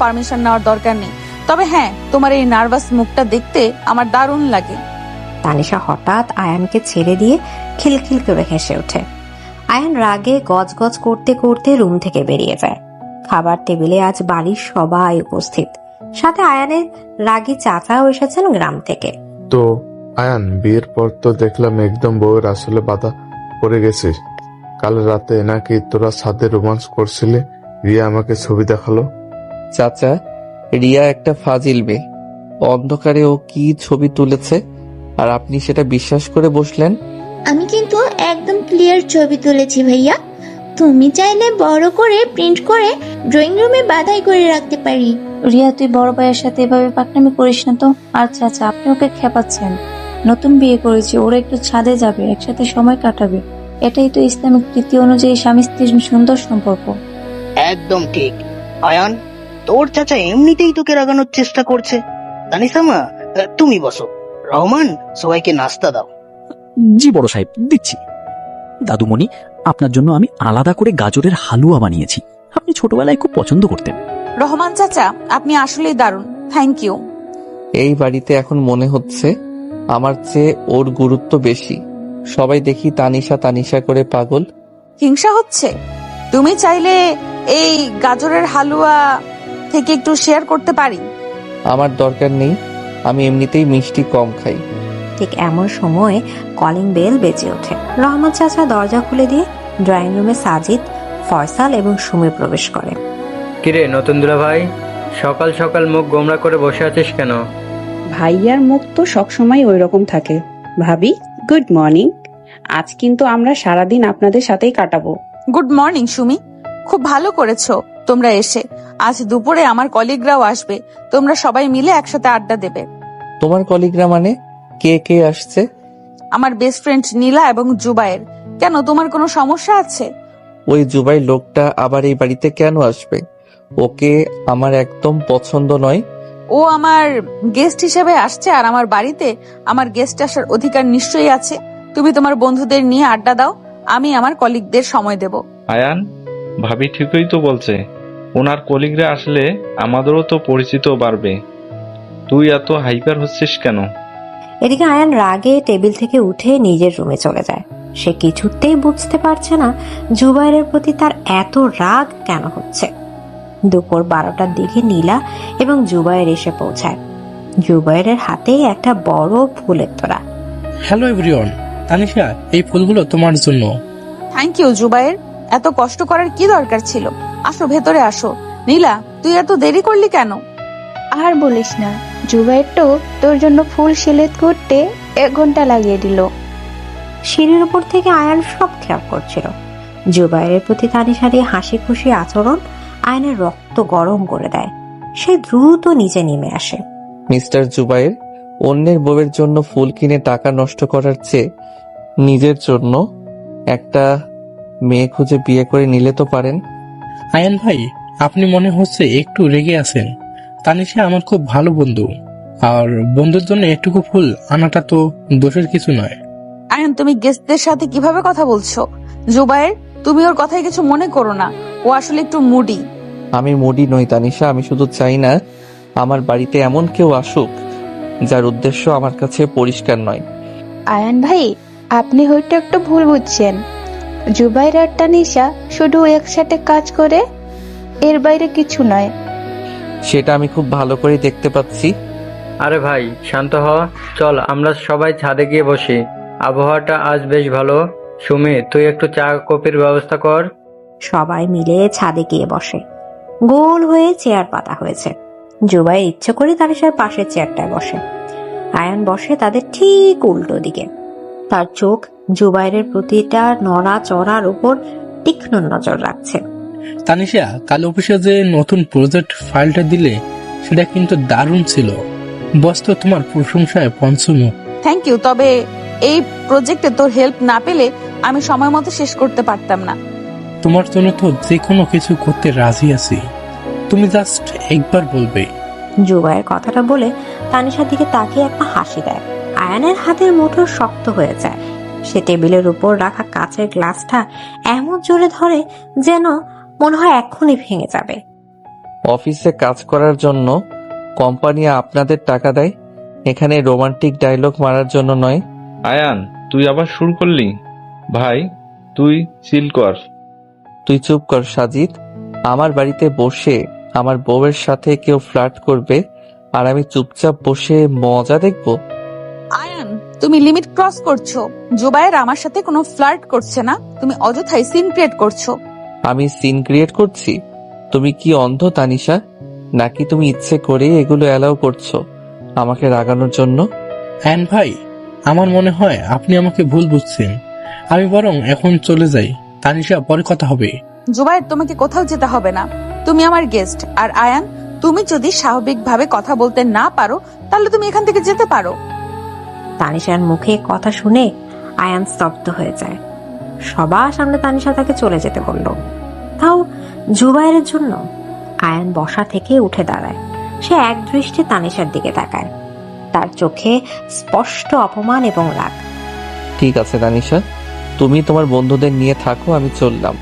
পারমিশন নেওয়ার দরকার নেই। তবে হ্যাঁ, তোমার এই নার্ভাস মুখটা দেখতে আমার দারুণ লাগে। তানিশা হঠাৎ আয়ানকে ছেড়ে দিয়ে খিলখিল করে হেসে ওঠে। আয়ান রাগে গজগজ করতে করতে রুম থেকে বেরিয়ে যায়। খাবার টেবিলে আজ বাড়ির সবাই উপস্থিত, সাথে আয়ানের রাগী চাচাও এসেছেন গ্রাম থেকে। তো আয়ান, বিয়ের পর তো দেখলাম একদম বউয়ের আসলে বাধা পড়ে গেছিস। কাল রাতে নাকি তোরা সাথে রোমান্স করছিলে, রিয়া আমাকে ছবি দেখালো। চাচা, রিয়া একটা ফাজিল মেয়ে। অন্ধকারে ও কি ছবি তুলেছে আর আপনি সেটা বিশ্বাস করে বসলেন? আমি কিন্তু একদম ক্লিয়ার ছবি তুলেছি ভাইয়া। তুমি চাইলে বড় করে প্রিন্ট করে ড্রয়িং রুমে বাধাই করে রাখতে পারি। রিয়া, তুই বড় ভাইয়ের সাথে এভাবে পাকনামি করিস না তো। আর চাচা, আপনি ওকে খেপাচ্ছেন। নতুন বিয়ে করেছি, ওরা একটু ছাদে যাবে, একসাথে সময় কাটাবে। এটাই তো ইসলামিক রীতি অনুযায়ী স্বামী স্ত্রীর সুন্দর সম্পর্ক। একদম ঠিক। আয়ান, তোর চাচা এমনিতেই তোকে রাগানোর চেষ্টা করছে। তানিশা মা, তুমি বসো। রহমান, সবাইকে নাস্তা দাও। জি বড় সাহেব, দিচ্ছি। দাদুমণি, আপনার জন্য আমি আলাদা করে গাজরের হালুয়া বানিয়েছি, আপনি ছোটবেলায় খুব পছন্দ করতেন। রহমান চাচা, আপনি আসলেই দারুণ, থ্যাংক ইউ। এই বাড়িতে এখন মনে হচ্ছে আমার চেয়ে ওর গুরুত্ব বেশি। সবাই দেখি তানিশা তানিশা করে পাগল। হিংসা হচ্ছে? তুমি চাইলে এই গাজরের হালুয়া থেকে একটু শেয়ার করতে পারি। আমার দরকার নেই, আমি এমনিতেই মিষ্টি কম খাই। ঠিক এমন সময় কলিং বেল বেজে ওঠে। রহমান চাচা দরজা খুলে দিয়ে ড্রয়িং রুমে সাজিদ, ফয়সাল এবং সুমি প্রবেশ করে। কিরে নতুন দুলা ভাই, সকাল সকাল মুখ গোমরা করে বসে আছিস কেন? ভাইয়ার মুখ তো সবসময় ওই রকম থাকে। ভাবি, গুড মর্নিং। আজ কিন্তু আমরা সারাদিন আপনাদের সাথেই কাটাবো। গুড মর্নিং সুমি, খুব ভালো করেছো তোমরা এসে। আজ দুপুরে আমার কলিগরাও আসবে, তোমরা সবাই মিলে একসাথে আড্ডা দেবে। তোমার কলিগরা মানে কে কে আসছে? আমার বেস্ট ফ্রেন্ড নীলা এবং জুবায়ের। কেন, তোমার কোনো সমস্যা আছে? ওই জুবাই লোকটা আবার এই বাড়িতে কেন আসবে? ওকে আমার একদম পছন্দ নয়। ও আমার গেস্ট হিসেবে আসছে, আর আমার বাড়িতে আমার গেস্ট আসার অধিকার নিশ্চয়ই আছে। তুমি তোমার বন্ধুদের নিয়ে আড্ডা দাও, আমি আমার কলিগদের সময় দেব। আয়ান, ভাবি ঠিকই তো বলছে, ওনার কলিগরা আসলে আমাদেরও তো পরিচিত বাড়বে। তুই এত হাইপার হচ্ছিস কেন? এদিকে আয়ান রাগে টেবিল থেকে উঠে নিজের রুমে চলে যায়। সে কিছুতেই বুঝতে পারছে না জুবাইরের প্রতি তার এত রাগ কেন হচ্ছে। দুপুর 12টার দিকে নীলা এবং জুবাইর এসে পৌঁছায়। জুবাইরের হাতে একটা বড় ফুলের তোড়া। হ্যালো এভরিওয়ান, তানিশা, এই ফুলগুলো তোমার জন্য। থ্যাংক ইউ জুবাইর, এত কষ্ট করার কি দরকার ছিল? আসো, ভেতরে আসো। নীলা, তুই এত দেরি করলি কেন? আর বলিস না, জুবাইর তো তোর জন্য ফুল সিলেক্ট করতে 1 ঘন্টা লাগিয়ে দিল। সিঁড়ির উপর থেকে আয়ান সব খেয়াল করছিল। জুবাইরের প্রতি তানিশার এই হাসি খুশি আচরণ আয়নের রক্ত গরম করে দেয়। সে দ্রুত নিচে নেমে আসে। মিস্টার জুবাইর, অন্যের বউয়ের জন্য ফুল কিনে টাকা নষ্ট করার চেয়ে নিজের জন্য একটা মেয়ে খুঁজে বিয়ে করে নিলে তো পারেন। আয়ান ভাই, আপনি মনে হচ্ছে একটু রেগে আছেন। তানিশা আমার খুব ভালো বন্ধু, আর বন্ধুর জন্য এটুকু ফুল আনাটা তো দোষের কিছু নয়। আয়ান, তুমি গেস্টদের সাথে কিভাবে কথা বলছো? জুবায়ের, তুমি ওর কথায় কিছু মনে করো না, ও আসলে একটু মুডি। আমি মুডি নই তানিশা, আমি শুধু চাই না আমার বাড়িতে এমন কেউ আসুক যার উদ্দেশ্য আমার কাছে পরিষ্কার নয়। আয়ান ভাই, আপনি হয়তো একটু ভুল বুঝছেন। জুবাইর আর তানিশা শুধু একসাথে কাজ করে, এর বাইরে কিছু নয়। সেটা আমি খুব ভালো করে দেখতে পাচ্ছি। আরে ভাই শান্ত হ, চল আমরা সবাই ছাদে গিয়ে বসি, আবহাওয়াটা আজ বেশ ভালো। সুমি, তুই একটু চা কফির ব্যবস্থা কর। সবাই মিলে ছাদে গিয়ে বসে। গোল হয়ে চেয়ার পাতা হয়েছে। জুবাই ইচ্ছে করে তানিশার পাশের চেয়ারটায় বসে। আয়ান বসে তাদের ঠিক উল্টো দিকে। তার চোখ জুবাইরের প্রতিটা নড়া চড়ার উপর তীক্ষ্ণ নজর রাখছে। তানিশা, কাল অফিসে যে নতুন প্রজেক্ট ফাইলটা দিলে সেটা কিন্তু দারুণ ছিল। বস তো তোমার প্রশংসায় পঞ্চমুখ। থ্যাংক ইউ, তবে এই প্রজেক্টে তোর হেল্প না পেলে আমি সময় মতো শেষ করতে পারতাম না। তোমার জন্য তো যে কোনো কিছু করতে রাজি আছি, তুমি জাস্ট একবার বলবে। জুবাইয়ের কথাটা বলে তানিশার দিকে তাকিয়ে একটা হাসি দেয়। আয়ানের হাতের মুঠো শক্ত হয়ে যায়। সে টেবিলের উপর রাখা কাচের গ্লাসটা এমন জোরে ধরে যেন মনে হয় এক্ষুনি ভেঙে যাবে। অফিসে কাজ করার জন্য কোম্পানি আপনাদের টাকা দেয়, এখানে রোমান্টিক ডায়লগ মারার জন্য নয়। আয়ান, তুই আবার শুরু করলি? ভাই তুই চিল কর। তুই চুপ কর সাজিদ। আমার বাড়িতে বসে আমার বউয়ের সাথে কেউ ফ্লার্ট করবে আর আমি চুপচাপ বসে মজা দেখবো? আয়ান, তুমি লিমিট ক্রস করছো। জুবায়ের আমার সাথে কোনো ফ্লার্ট করছে না, তুমি অযথাই সিন ক্রিয়েট করছো। আমি সিন ক্রিয়েট করছি? তুমি কি অন্ধ তানিশা, নাকি তুমি ইচ্ছে করে এগুলো অ্যালাউ করছো আমাকে রাগানোর জন্য? আয়ান ভাই, আমার মনে হয় আপনি আমাকে ভুল বুঝছেন। আমি বরং এখন চলে যাই, তানিশা পরে কথা হবে। জুবায়ের, তোমাকে কোথাও যেতে হবে না, তুমি আমার গেস্ট। আর আয়ান, তুমি যদি স্বাভাবিকভাবে কথা বলতে না পারো তাহলে তুমি এখান থেকে যেতে পারো। তানিশার মুখে কথা শুনে আয়ান স্তব্ধ হয়ে যায়। সবার সামনে তানিশা তাকে চলে যেতে বলল, তাও জুবাইরের জন্য। আয়ান বসা থেকে উঠে দাঁড়ায়। সে এক দৃষ্টে তানিশার দিকে তাকায়। তার চোখে স্পষ্ট অপমান এবং রাগ। ঠিক আছে তানিশা, তুমি তোমার বন্ধুদের নিয়ে থাকো, আমি চললাম।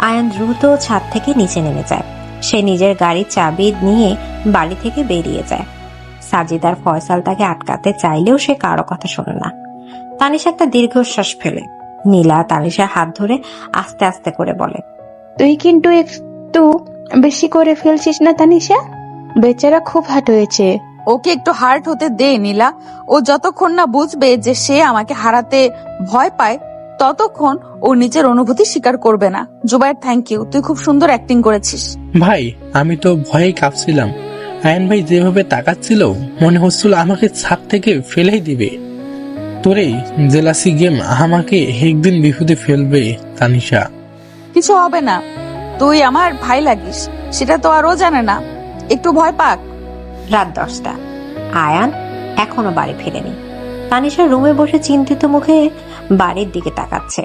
আয়ান দ্রুত ছাদ থেকে নিচে নেমে যায়। সে নিজের গাড়ির চাবি নিয়ে বাড়ি থেকে বেরিয়ে যায়। সাজিদ আর ফয়সাল তাকে আটকাতে চাইলেও সে কারো কথা শোনে না। তানিশা একটা দীর্ঘশ্বাস ফেলে। নীলা তানিশার হাত ধরে আস্তে আস্তে করে বলে, তুই কিন্তু একটু বেশি করে ফেলছিস না তানিশা? বেচারা খুব হাট হয়েছে। ওকে একটু হার্ট হতে দে নীলা। ও যতক্ষণ না বুঝবে যে সে আমাকে হারাতে ভয় পায় ততক্ষণ ও নিজের অনুভূতি স্বীকার করবে না। জুবায়ের, থ্যাংক ইউ, তুই খুব সুন্দর অ্যাক্টিং করেছিস। ভাই, আমি তো ভয়েই কাঁপছিলাম। আয়ান ভাই যেভাবে তাকাচ্ছিল মনে হচ্ছিল আমাকে ছাদ থেকে ফেলেই দিবে। তোর এই জেলাসি গেম আমাকে একদিন বিপদে ফেলবে তানিশা। কিছু হবে না, তুই আমার ভাই লাগিস, সেটা তো আর ও জানে না। একটু ভয় পাক। রাত 10টা। আয়ান এখনো বাড়ি ফিরেনি। তানিশা রুমে বসে চিন্তিত মুখে বাড়ির দিকে তাকাচ্ছে।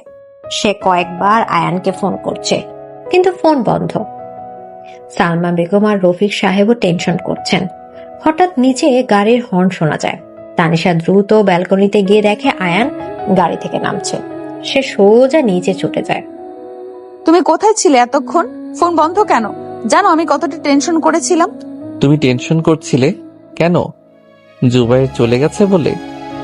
সে কয়েকবার আয়ানকে ফোন করছে, কিন্তু ফোন বন্ধ। সালমা বেগম আর রফিক সাহেবও টেনশন করছেন। হঠাৎ নিচে গাড়ির হর্ন শোনা যায়। তানিশা দ্রুত ব্যালকনিতে গিয়ে দেখে আয়ান গাড়ি থেকে নামছে। সে সোজা নিচে ছুটে যায়। তুমি কোথায় ছিলে এতক্ষণ? ফোন বন্ধ কেন? জানো আমি কতটা টেনশন করেছিলাম। তুমি টেনশন করছিলে কেন? জুবাইর চলে গেছে বলে?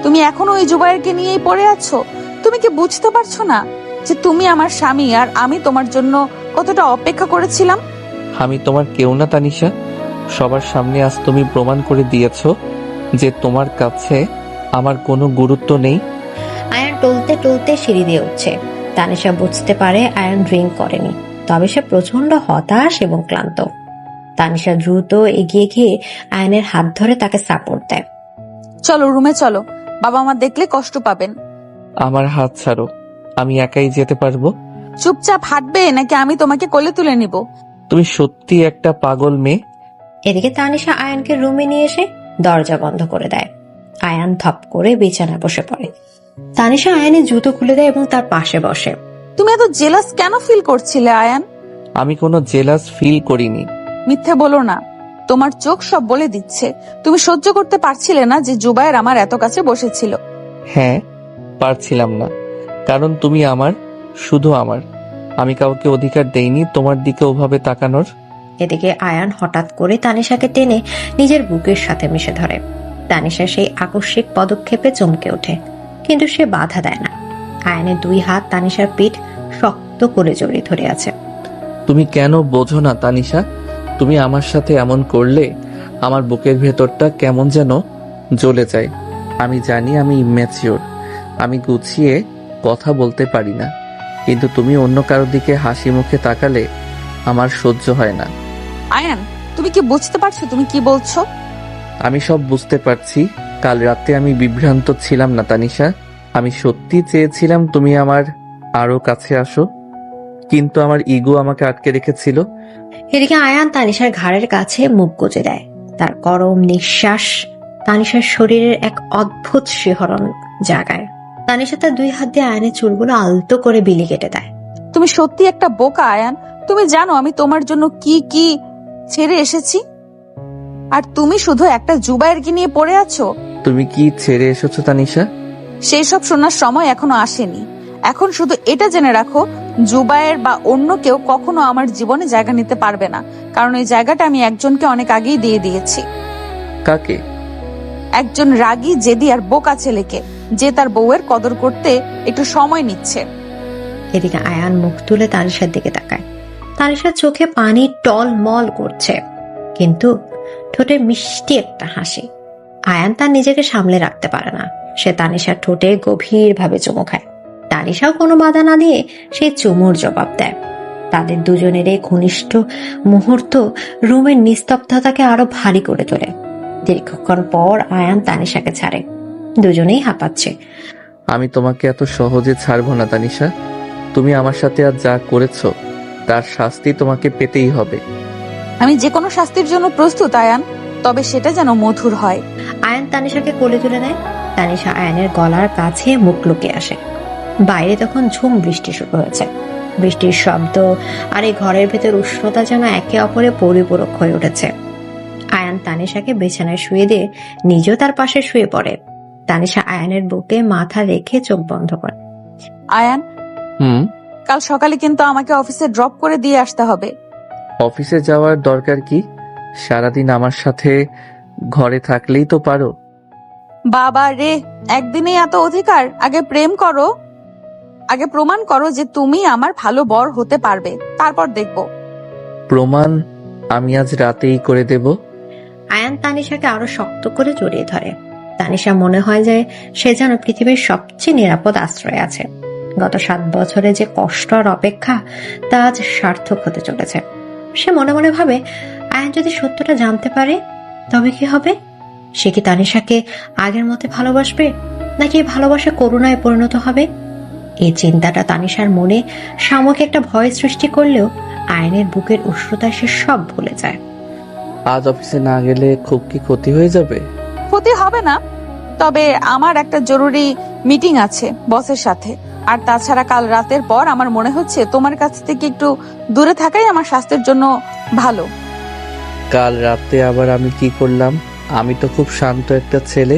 তুমি এখনো ওই জুবায়েরকে নিয়েই পড়ে আছো। তুমি কি বুঝতে পারছো না যে তুমি আমার স্বামী আর আমি তোমার জন্য কতটা অপেক্ষা করেছিলাম? আমি তোমার কেউ না তানিশা। সবার সামনে আজ তুমি প্রমাণ করে দিয়েছো যে তোমার কাছে আমার কোনো গুরুত্ব নেই। আয়ান টলতে টলতে সিঁড়ি দিয়ে উঠছে। তানিশা বুঝতে পারে আয়ান ড্রিঙ্ক করেনি, তবে সে প্রচন্ড হতাশ এবং ক্লান্ত। তানিশা দ্রুত এগিয়ে গিয়ে আয়ানের হাত ধরে তাকে সাপোর্ট দেয়। চলো রুমে চলো, বাবা মা দেখলে কষ্ট পাবেন। আমার হাত ছাড়ো, আমি একাই যেতে পারবো। চুপচাপ হাঁটবে নাকি আমি তোমাকে কোলে তুলে নিব? তুমি সত্যি একটা পাগল মেয়ে। এদিকে তানিশা আয়ানকে রুমে নিয়ে এসে দরজা বন্ধ করে দেয়। আয়ান ধপ করে বিছানায় বসে পড়ে। তানিশা আয়ানের জুতো খুলে দেয় এবং তার পাশে বসে। তুমি এত জেলাস কেন ফিল করছিলে আয়ান? আমি কোনো জেলাস ফিল করিনি। মিথ্যে বলো না, তোমার চোখ সব বলে দিচ্ছে। তুমি সহ্য করতে পারছিলে না যে জুবায়ের আমার এত কাছে বসেছিল। হ্যাঁ, পারছিলাম না, কারণ তুমি আমার, শুধু আমার। আমি কাউকে অধিকার দেইনি তোমার দিকে ওভাবে তাকানোর। এদিকে আয়ান হঠাৎ করে তানিশাকে টেনে নিজের বুকের সাথে মিশে ধরে। তানিশা সেই আকস্মিক পদক্ষেপে চমকে ওঠে, কিন্তু সে বাধা দেয় না। আয়ানের 2 হাত তানিশার পিঠ শক্ত করে জড়িয়ে ধরে আছে। তুমি কেন বোঝো না তানিশা? তুমি আমার সাথে এমন করলে আমার বুকের ভেতরটা কেমন যেন জ্বলে যায়। আমি জানি আমি ইম্যাচিওর, আমি গুছিয়ে কথা বলতে পারি না, কিন্তু তুমি অন্য কারোর দিকে হাসি মুখে তাকালে আমার সহ্য হয় না। আয়ান, তুমি কি বুঝতে পারছো তুমি কি বলছো? আমি সব বুঝতে পারছি। কাল রাতে আমি বিভ্রান্ত ছিলাম না তানিশা। আমি সত্যি চেয়েছিলাম তুমি আমার আরো কাছে আসো, কিন্তু আমার ইগো আমাকে আটকে রেখেছিল। এদিকে আয়ান তানিশার ঘাড়ের কাছে মুখ গুজে দেয়। তার গরম নিঃশ্বাস তানিশার শরীরের এক অদ্ভুত শিহরণ জাগায়। তানিশা তার 2 হাত দিয়ে আয়ানের চুলগুলো আলতো করে বিলি কেটে দেয়। তুমি সত্যি একটা বোকা আয়ান। তুমি জানো আমি তোমার জন্য কি কি ছেড়ে এসেছি, আর তুমি শুধু একটা জুবায়েরকে নিয়ে পড়ে আছো। তুমি কি ছেড়ে এসেছো তানিশা? সেই সব শোনার সময় এখনো আসেনি। এখন শুধু এটা জেনে রাখো, জুবায়ের বা অন্য কেউ কখনো আমার জীবনে জায়গা নিতে পারবে না, কারণ এই জায়গাটা আমি একজনকে অনেক আগেই দিয়ে দিয়েছি। কাকে? একজন রাগী, জেদি আর বোকা ছেলেকে, যে তার বউয়ের কদর করতে একটু সময় নিচ্ছে। এদিকে আয়ান মুখ তুলে তানিশার দিকে তাকায়। তানিশার চোখে পানি টলমল করছে, কিন্তু ঠোঁটে মিষ্টি একটা হাসি। আয়ান তার নিজেকে সামলে রাখতে পারে না। সে তানিশার ঠোঁটে গভীরভাবে চুমু খায়। তানিশাও কোনো বাধা না দিয়ে সেই চুমুর জবাব দেয়। তাদের দুজনের এই ঘনিষ্ঠ মুহূর্ত রুমের নিস্তব্ধতাকে আরো ভারী করে তোলে। দীর্ঘক্ষণ পর আয়ান তানিশাকে ছাড়ে। দুজনেই হাঁপাচ্ছে। আমি তোমাকে এত সহজে ছাড়বো না তানিশা। তুমি আমার সাথে আজ যা করেছো তার শাস্তি তোমাকে পেতেই হবে। আমি যে কোনো শাস্তির জন্য প্রস্তুত আয়ান, তবে সেটা যেন মধুর হয়। আয়ান তানিশাকে কোলে তুলে নেয়। তানিশা আয়ানের গলার কাছে মুখ লুকিয়ে আসে। বাইরে তখন ঝুম বৃষ্টি শুরু হয়েছে। বৃষ্টির শব্দ আর এই ঘরের ভেতর উষ্ণতা যেন একে অপরে পরিপূরক হয়ে উঠেছে। আয়ান তানিশাকে বিছানায় শুয়ে দিয়ে নিজেও তার পাশে শুয়ে পড়ে। তানিশা আয়ানের বুকে মাথা রেখে চোখ বন্ধ করে। আয়ান, কাল সকালে কিন্তু আমাকে অফিসে ড্রপ করে দিয়ে আসতে হবে। অফিসে যাওয়ার দরকার কি? সারাদিন আমার সাথে ঘরে থাকলেই তো পারো। বাবা রে, একদিনেই এত অধিকার? আগে প্রেম করো, আগে প্রমাণ করো যে তুমি আমার ভালো বর হতে পারবে, তারপর দেখবো। প্রমাণ আমি আজ রাতেই করে দেব। আয়ান তানিশাকে আরো শক্ত করে জড়িয়ে ধরে। তানিশা মনে হয় যে সে যেন পৃথিবীর সবচেয়ে নিরাপদ আশ্রয়ে আছে। গত 7 বছরে যে কষ্ট আর অপেক্ষা তা আজ সার্থক হতে চলেছে। সে মনে মনে ভাবে, আয়ান যদি সত্যটা জানতে পারে তবে কি হবে? সে কি তানিশাকে আগের মতো ভালোবাসবে, নাকি ভালোবাসা করুণায় পরিণত হবে? এই চিন্তাটা তানিশার মনে সাময়িক একটা ভয় সৃষ্টি করলেও আয়ানের বুকের উষ্ণতায় সে সব ভুলে যায়। আজ অফিসে না গেলে খুব কি ক্ষতি হয়ে যাবে? ক্ষতি হবে না, তবে আমার একটা জরুরি মিটিং আছে বসের সাথে। আর তাছাড়া কাল রাতের পর আমার মনে হচ্ছে তোমার কাছ থেকে একটু দূরে থাকাই আমার স্বাস্থ্যের জন্য ভালো। কাল রাতে আবার আমি কি করলাম? আমি তো খুব শান্ত একটা ছেলে।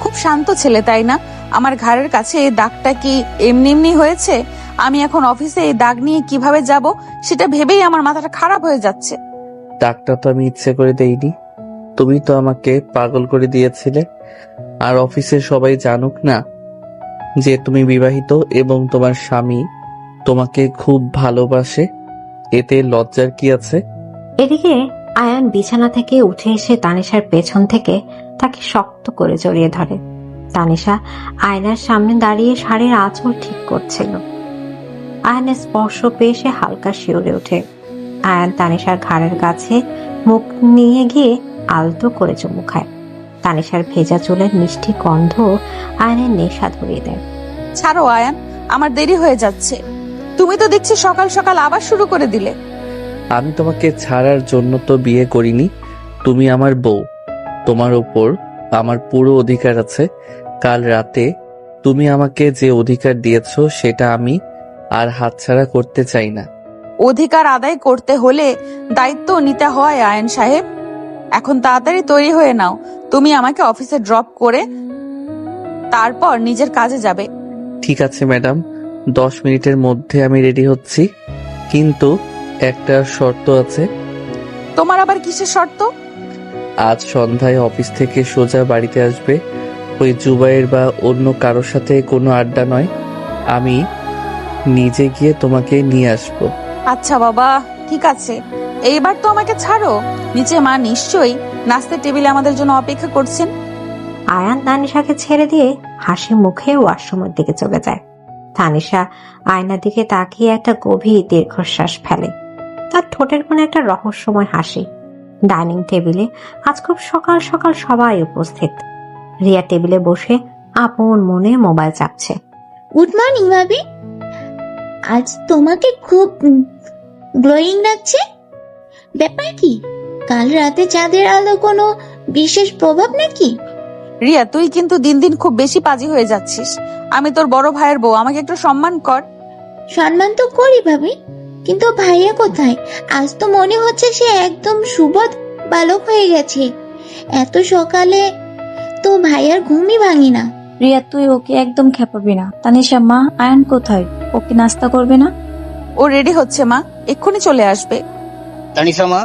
খুব শান্ত ছেলে, তাই না? আমার ঘাড়ের কাছে এই দাগটা কি এমনি এমনি হয়েছে? আমি এখন অফিসে এই দাগ নিয়ে কিভাবে যাব সেটা ভেবেই আমার মাথাটা খারাপ হয়ে যাচ্ছে। দাগটা তো আমি ইচ্ছে করে দেইনি, তুমি তো আমাকে পাগল করে দিয়েছিলে। আর অফিসে সবাই জানুক না যে তুমি বিবাহিত এবং তোমার স্বামী তোমাকে খুব ভালোবাসে, এতে লজ্জার কি আছে? এদিকে আয়ান বিছানা থেকে উঠে এসে তানিশার পেছন থেকে তাকে শক্ত করে জড়িয়ে ধরে। তানিশা আয়নার সামনে দাঁড়িয়ে শাড়ির আঁচল ঠিক করছিল। আয়ানের স্পর্শ পেয়ে সে হালকা শিউরে ওঠে। আয়ান তানিশার ঘাড়ের কাছে মুখ নিয়ে গিয়ে আলতো করে চুমু খায়। তানিশার ভেজা চুলের মিষ্টি গন্ধ আয়ানের নেশা ধরিয়ে দেয়। ছাড়ো আয়ান, আমার দেরি হয়ে যাচ্ছে। তুমি তো দেখছি সকাল সকাল আবার শুরু করে দিলে। আমি তোমাকে ছাড়ার জন্য তো বিয়ে করিনি, তুমি আমার বউ। তোমার উপর আমার পুরো অধিকার আছে। কাল রাতে তুমি আমাকে যে অধিকার দিয়েছো সেটা আমি আর হাতছাড়া করতে চাই না। অধিকার আদায় করতে হলে দায়িত্ব নিতে হয় আয়ন সাহেব। এখন তাড়াতাড়ি তৈরি হয়ে নাও, তুমি আমাকে অফিসে ড্রপ করে তারপর নিজের কাজে যাবে। ঠিক আছে ম্যাডাম, 10 মিনিটের মধ্যে আমি রেডি হচ্ছি, কিন্তু একটা শর্ত আছে। তোমার আবার কিসের শর্ত? আজ সন্ধ্যায় অফিস থেকে সোজা বাড়িতে আসবে। ওই জুবাইর বা অন্য কারোর সাথে কোনো আড্ডা নয়, আমি নিজে গিয়ে তোমাকে নিয়ে আসবো। আচ্ছা বাবা, ঠিক আছে, এইবার তো আমাকে ছাড়ো। নিচে মা নিশ্চয়ই নাস্তার টেবিলে আমাদের জন্য অপেক্ষা করছেন। আয়ান তানিশাকে ছেড়ে দিয়ে হাসি মুখে ওয়াশরুমের দিকে চলে যায়। তানিশা আয়নার দিকে তাকিয়ে একটা গভীর দীর্ঘশ্বাস ফেলে। তার ঠোঁটের কোণে একটা রহস্যময় হাসি। ডাইনিং টেবিলে আজ খুব সকাল সকাল সবাই উপস্থিত। রিয়া টেবিলে বসে আপন মনে মোবাইল চাপছে। গুড মর্নিং ভাবি, আজ তোমাকে খুব গ্লোয়িং লাগছে। ব্যাপার কি? কাল রাতে চাঁদের আলো কোনো বিশেষ প্রভাব নাকি? রিয়া, তুই কিন্তু দিন দিন খুব বেশি পাজি হয়ে যাচ্ছিস। আমি তোর বড় ভাইয়ের বউ, আমাকে একটু সম্মান কর। সম্মান তো করি ভাবি, কিন্তু ভাইয়া কোথায়? আজ তো মনে হচ্ছে সে একদম সুবোধ বালক হয়ে গেছে। এত সকালে তো ভাইয়ার ঘুমই ভাঙি না। রিয়া, তুই ওকে একদম খেপাবি না। তানিশা মা, আয়ান কোথায়? ওকে নাস্তা করবে না? ও রেডি হচ্ছে মা, এক্ষুনি চলে আসবে। তানিশা মা,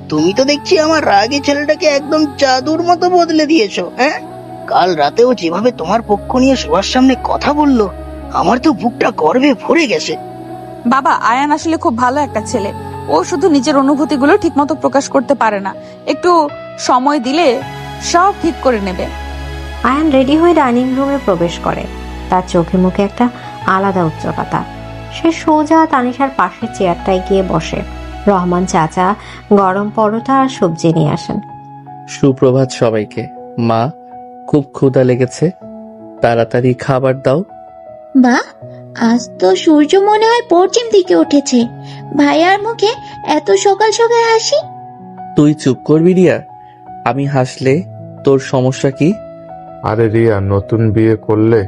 তুমি তো দেখছি আমার রাগী ছেলেটাকে একদম জাদুর মতো বদলে দিয়েছো। হ্যাঁ, কাল রাতেও যেভাবে তোমার পক্ষ নিয়ে সবার সামনে কথা বললো, আমার তো বুকটা গর্বে ভরে গেছে। বাবা, আয়ান আসলে খুব ভালো একটা ছেলে। ও শুধু নিজের অনুভূতিগুলো ঠিকমতো প্রকাশ করতে পারে না, একটু সময় দিলে সব ঠিক করে নেবে। আয়ান রেডি হয়ে ডাইনিং রুমে প্রবেশ করে। তার চোখে মুখে একটা আলাদা উচ্চতা। সে সোজা তানিশার পাশের চেয়ারটায় গিয়ে বসে। রহমান চাচা গরম পরোটা আর সবজি নিয়ে আসেন। সুপ্রভাত সবাইকে। মা, খুব ক্ষুধা লেগেছে, তাড়াতাড়ি খাবার দাও। বা, আজ তো সূর্য মনে হয় পশ্চিম দিকে উঠেছে। ভাইয়ার মুখে এত সকাল সকাল হাসি। তুই চুপ করবি রিয়া, আমি হাসলে তোর সমস্যা কি? আরে রিয়া, নতুন বিয়ে করলে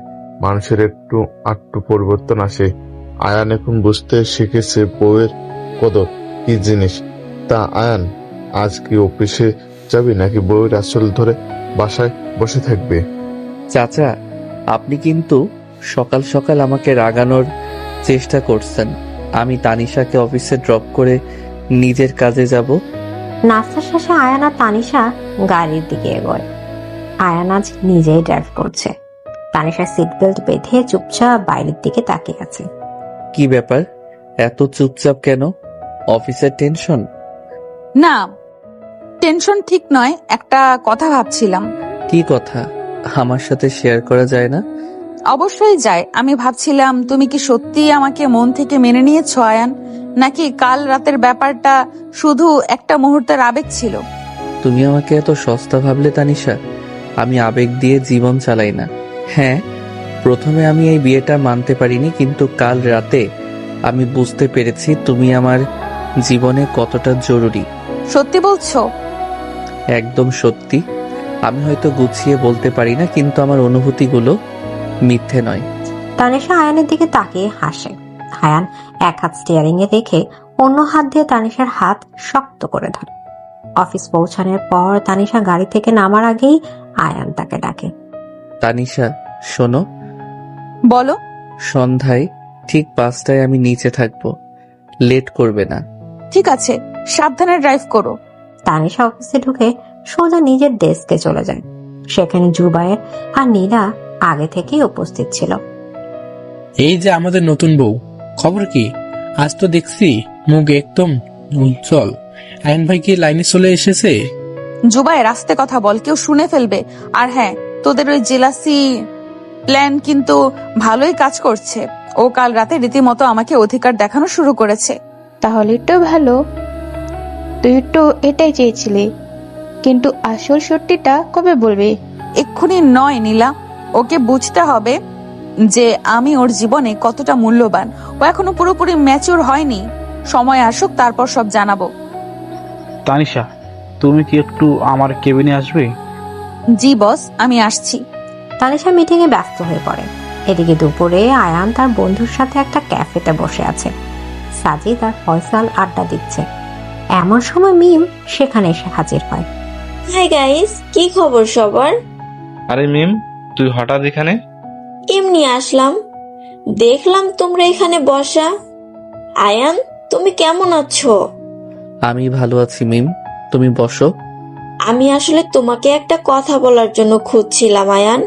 মানুষের একটু আটটু পরিবর্তন আসে। আয়ান এখন বুঝতে শিখেছে বউয়ের কদর কি জিনিস। তা আয়ান, আজ কি অফিসে যাবি নাকি বউয়ের আসল ধরে বাসায় বসে থাকবে? চাচা, আপনি কিন্তু সকাল সকাল আমাকে রাগানোর চেষ্টা করছেন। আমি তানিশাকে অফিসে ড্রপ করে নিজের কাজে যাব। নাস্তা শেষে আয়ান আর তানিশা গাড়ির দিকে এগোয়। আয়ান আজ নিজেই ড্রাইভ করছে। তানিশা সিট বেল্ট বেঁধে চুপচাপ বাইরের দিকে তাকিয়ে আছে। কি ব্যাপার, এত চুপচাপ কেন? অফিসের টেনশন? না, টেনশন ঠিক নয়, একটা কথা ভাবছিলাম। কি কথা? আমার সাথে শেয়ার করা যায় না? অবশ্যই যায়। আমি ভাবছিলাম, তুমি কি সত্যি আমাকে মন থেকে মেনে নিয়েছো আয়ান, নাকি কাল রাতের ব্যাপারটা শুধু একটা মুহূর্তের আবেগ ছিল? তুমি আমাকে এত সস্তা ভাবলে তানিশা? আমি আবেগ দিয়ে জীবন চালাই না। হ্যাঁ, প্রথমে আমি এই বিয়েটা মানতে পারিনি, কিন্তু কাল রাতে আমি বুঝতে পেরেছি তুমি আমার জীবনে কতটা জরুরি। সত্যি বলছো? একদম সত্যি। আমি হয়তো গুছিয়ে বলতে পারি না, কিন্তু আমার অনুভূতিগুলো মিথ্যে নয়। তানিশা আয়ানের দিকে তাকিয়ে হাসে। আয়ান এক হাত স্টিয়ারিং এ রেখে অন্য হাত দিয়ে তানিশার হাত শক্ত করে ধরে। অফিস পৌঁছানোর পর তানিশা গাড়ি থেকে নামার আগেই আয়ান তাকে ডাকে। তানিশা, শোনো। বলো। সন্ধ্যায় ঠিক 5টায় আমি নিচে থাকবো, লেট করবে না? ঠিক আছে, সাবধানে ড্রাইভ করো। তানিশা অফিসে ঢুকে সোজা নিজের ডেস্কে চলে যায়। সেখানে জুবায়ের আর নীলা আগে থেকেই উপস্থিত ছিল। এই যে আমাদের নতুন বউ, খবর কি? আজ তো দেখছি মুখ একদম উজ্জ্বল। আয়ন ভাই কি লাইনে চলে এসেছে? জুবাই, রাস্তে কথা বল, কেউ শুনে ফেলবে। আর হ্যাঁ, তোদের ওই জেলাসি প্ল্যান কিন্তু ভালোই কাজ করছে। ও কাল রাতে রীতিমতো আমাকে অধিকার দেখানো শুরু করেছে। তাহলে তো ভালো, তুই তো এটাই চেয়েছিলি, কিন্তু আসল সত্যিটা কবে বলবে? এক্ষুনি নয় নীলা, ওকে বুঝতে হবে যে আমি ওর জীবনে কতটা মূল্যবান। ও এখনো পুরোপুরি ম্যাচিউর হয়নি। সময় আসুক, তারপর সব জানাবো। তানিশা, তুমি কি একটু আমার কেবিনে আসবে? জি বস, আমি আসছি। তানিশা মিটিং এ ব্যস্ত হয়ে পড়ে। এদিকে দুপুরে আয়ান তার বন্ধুর সাথে একটা ক্যাফেতে বসে আছে। সাজিদ আর ফয়সাল আড্ডা দিচ্ছে। এমন সময় মিম সেখানে এসে হাজির হয়। হাই গাইস, কি খবর সবার? আরে মিম, তুই হঠাৎ এখানে? এমনি আসলাম, দেখলাম তোমরা এখানে বসা। আয়ান, তুমি কেমন আছো? আমি ভালো আছি মিম, তুমি বসো। আমি আসলে তোমাকে একটা কথা বলার জন্য খুঁজছিলাম আয়ান।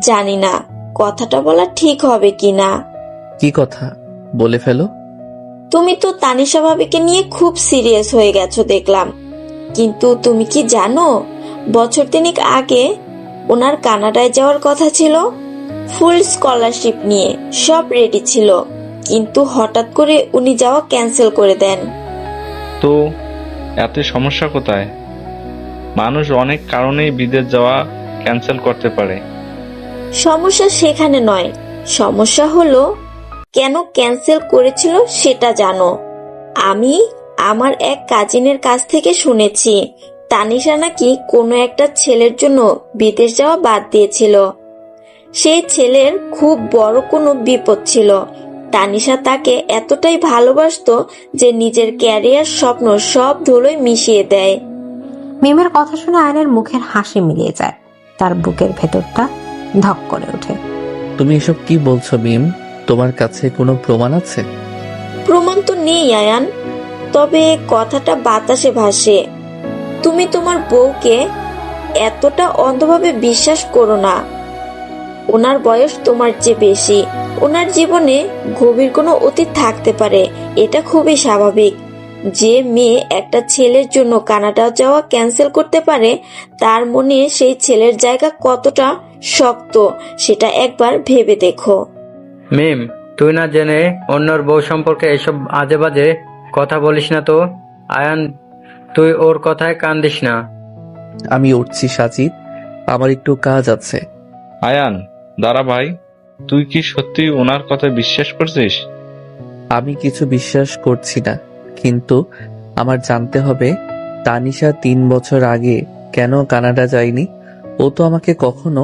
জানি না কথাটা বলা ঠিক হবে কিনা। কি কথা, বলে ফেলো। তুমি তো তানিশা ভাবিকে নিয়ে খুব সিরিয়াস হয়ে গেছো দেখলাম, কিন্তু তুমি কি জানো বছর তিনেক আগে ওনার কানাডায় যাওয়ার কথা ছিল। ফুল স্কলারশিপ নিয়ে সব রেডি ছিল, কিন্তু হঠাৎ করে উনি যাওয়া ক্যান্সেল করে দেন। তো এত সমস্যা কোথায়? মানুষ অনেক কারণেই বিদেশ যাওয়া ক্যান্সেল করতে পারে। সমস্যা সেখানে নয়, সমস্যা হলো কেন ক্যান্সেল করেছিল সেটা জানো। আমি আমার এক কাজিনের কাছ থেকে শুনেছি তানিশা নাকি কোনো একটা ছেলের জন্য বিদেশ যাওয়া বাদ দিয়েছিল। সেই ছেলের খুব বড় কোনো বিপদ ছিল। তানিশা তাকে এতটাই ভালোবাসতো যে নিজের ক্যারিয়ার স্বপ্ন সব ধুলোয় মিশিয়ে দেয়। মিমের কথা শুনে আয়নের মুখের হাসি মিলিয়ে যায়। তার বুকের ভেতরটা ধক করে ওঠে। তুমি এসব কি বলছো মিম? তোমার কাছে কোনো প্রমাণ আছে? প্রমাণ তো নেই আয়ান, তবে কথাটা বাতাসে ভাসে। তুমি তোমার বউকে এতটা অন্ধভাবে বিশ্বাস করো না। ওনার বয়স তোমার চেয়ে বেশি, ওনার জীবনে গভীর কোনো অতীত থাকতে পারে, এটা খুবই স্বাভাবিক। যে মেয়ে একটা ছেলের জন্য কানাডা যাওয়া ক্যান্সেল করতে পারে, তার মনে সেই ছেলের জায়গা কতটা শক্ত সেটা একবার ভেবে দেখো। মিম, তুই না জেনে অন্যর বউ সম্পর্কে এসব আজে বাজে কথা বলিস না তো। আয়ান, তুই ওর কথায় কান দিস না। আমি উঠছি সাজিদ, আমার একটু কাজ আছে। আয়ান, দাঁড়া ভাই, তুই কি সত্যি ওনার কথা বিশ্বাস করছিস? আমি কিছু বিশ্বাস করছি না, কিন্তু আমার জানতে হবে তানিশা 3 বছর আগে কেন কানাডা যায়নি। ও তো আমাকে কখনো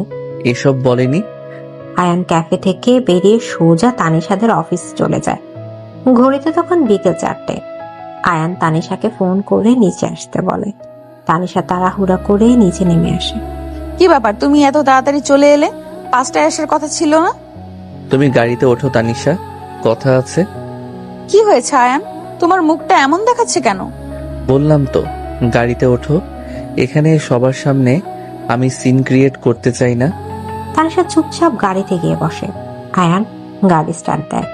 এসব বলেনি। আয়ান ক্যাফে থেকে বেরিয়ে সোজা তানিশাদের অফিস চলে যায়। ঘড়িতে তখন বিকেল 4টে। আয়ান তানিশাকে ফোন করে নিচে আসতে বলে। তানিশা তাড়াহুড়া করে নিচে নেমে আসে। কি ব্যাপার, তুমি এত তাড়াতাড়ি চলে এলে? 5টায় আসার কথা ছিল না? তুমি গাড়িতে ওঠো তানিশা, কথা আছে। কি হয়েছে আয়ান, তোমার মুখটা এমন দেখাচ্ছে কেন? বললাম তো গাড়িতে ওঠো। এখানে সবার সামনে আমি সিন ক্রিয়েট করতে চাই না। তানিশা চুপচাপ গাড়িতে গিয়ে বসে। আয়ান গাড়ি স্টার্ট দেয়।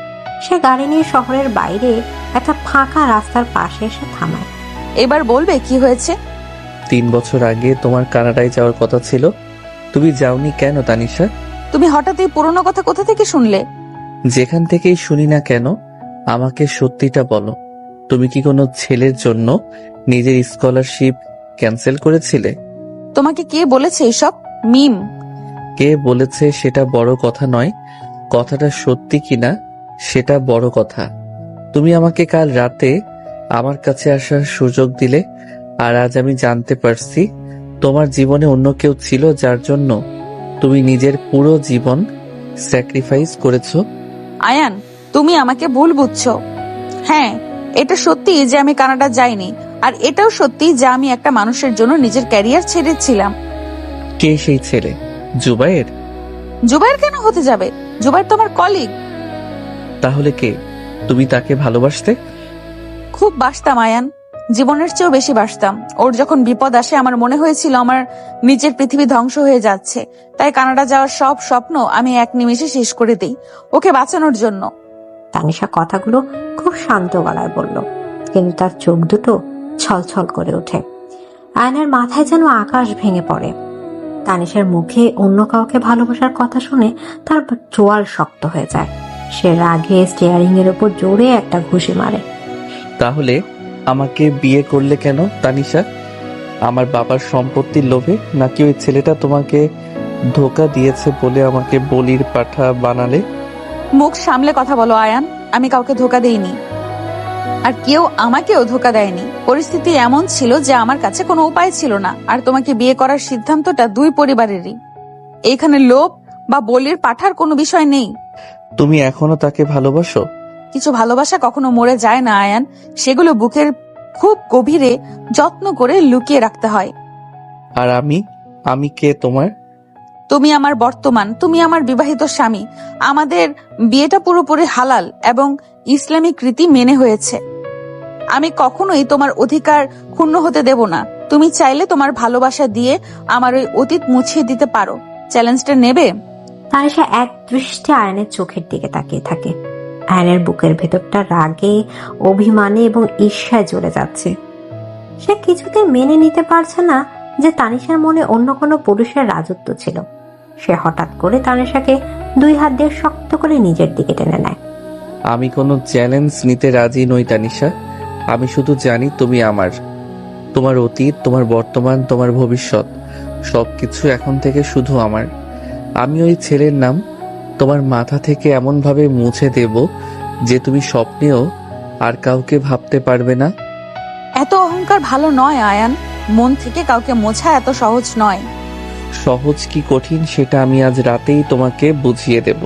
সে গাড়ি নিয়ে শহরের বাইরে একটা ফাঁকা রাস্তার পাশে এসে থামায়। এবার বলবে কি হয়েছে? 3 বছর আগে তোমার কানাডায় যাওয়ার কথা ছিল, তুমি যাওনি কেন তানিশা? তুমি হঠাৎ এই পুরনো কথা কোথা থেকে শুনলে? যেখান থেকেই শুনি না কেন, আমাকে সত্যিটা বলো। তুমি কি কোনো ছেলের জন্য নিজের স্কলারশিপ ক্যান্সেল করেছিলে? তোমাকে কে বলেছে এসব? মিম। কে বলেছে সেটা বড় কথা নয়, কথাটা সত্যি কিনা সেটা বড় কথা। তুমি আমাকে কাল রাতে আমার কাছে আসার সুযোগ দিলে, আর আজ আমি জানতে পারছি তোমার জীবনে অন্য কেউ ছিল যার জন্য তুমি নিজের পুরো জীবন স্যাক্রিফাইস করেছো। আয়ান, তুমি আমাকে ভুল বুঝছো। হ্যাঁ, এটা সত্যি যে আমি কানাডা যাইনি, আর এটাও সত্যি যে আমি একটা মানুষের জন্য নিজের ক্যারিয়ার ছেড়েছিলাম। কে সেই ছেলে? জুবাইর? জুবাইর কেন হতে যাবে? জুবাইর তো আমার কলিগ। তাহলে কে? তুমি তাকে ভালোবাসতে? খুব বাসতাম আয়ান, জীবনের চেয়েও বেশি বাসতাম। ওর যখন বিপদ আসে আমার মনে হয়েছিল আমার নিজের পৃথিবী ধ্বংস হয়ে যাচ্ছে, তাই কানাডা যাওয়ার সব স্বপ্ন আমি এক নিমেষে শেষ করে দিই ওকে বাঁচানোর জন্য। তানিশা কথাগুলো খুব শান্ত গলায় বলল, কিন্তু তার চোখ দুটো ছলছল করে ওঠে। আয়নের মাথায় যেন আকাশ ভেঙে পড়ে। তানিশার মুখে অন্য কাউকে ভালোবাসার কথা শুনে তার চোয়াল শক্ত হয়ে যায়। সে রাগে স্টিয়ারিং এর উপর জোরে একটা ঘুষি মারে। তাহলে আমাকে বিয়ে করলে কেন তানিশা? আমার বাবার সম্পত্তির লোভে, নাকি ওই ছেলেটা তোমাকে ধোকা দিয়েছে বলে আমাকে বলির পাঠা বানালে? মুখ সামলে কথা বলো আয়ান, আমি কাউকে ধোকা দেইনি। আর কেউ আমাকেও ধোকা দেয়নি। পরিস্থিতি এমন ছিল যে আমার কাছে কোনো উপায় ছিল না। আর তোমাকে বিয়ে করার সিদ্ধান্তটা দুই পরিবারেরই। এইখানে লোভ বা বলির পাঠার কোনো বিষয় নেই। তুমি এখনো তাকে ভালোবাসো? কিছু ভালোবাসা কখনো মরে যায় না আয়ান, সেগুলো বুকের খুব গভীরে যত্ন করে লুকিয়ে রাখতে হয়। আর আমি কে তোমার? তুমি আমার বর্তমান, তুমি আমার বিবাহিত স্বামী। আমাদের বিয়েটা পুরোপুরি হালাল এবং ইসলামিক রীতি মেনে হয়েছে। আমি কখনোই তোমার অধিকার ক্ষুণ্ণ হতে দেব না। তুমি চাইলে তোমার ভালোবাসা দিয়ে আমার ওই অতীত মুছিয়ে দিতে পারো। চ্যালেঞ্জটা নেবে? তানিশা এক দৃষ্টি আয়নের চোখের দিকে তাকিয়ে থাকে। আয়নের বুকের ভেতরটা রাগে, অভিমানে এবং ঈর্ষায় জ্বলে যাচ্ছে। সে কিছুতে মেনে নিতে পারছে না যে তানিশার মনে অন্য কোনো পুরুষের রাজত্ব ছিল। সে হঠাৎ করে তানিশাকে দুই হাত দিয়ে শক্ত করে নিজের দিকে টেনে নেয়। আমি কোনো চ্যালেঞ্জ নিতে রাজি নই তানিশা। আমি শুধু জানি তুমি আমার। তোমার অতীত, তোমার বর্তমান, তোমার ভবিষ্যৎ সবকিছু এখন থেকে শুধু আমার। আমি ওই ছেলের নাম তোমার মাথা থেকে এমন ভাবে মুছে দেব যে তুমি স্বপ্নেও আর কাউকে ভাবতে পারবে না। এত অহংকার ভালো নয় আয়ান। মন থেকে কাউকে মোছা এত সহজ নয়। সহজ কি কঠিন সেটা আমি আজ রাতেই তোমাকে বুঝিয়ে দেব।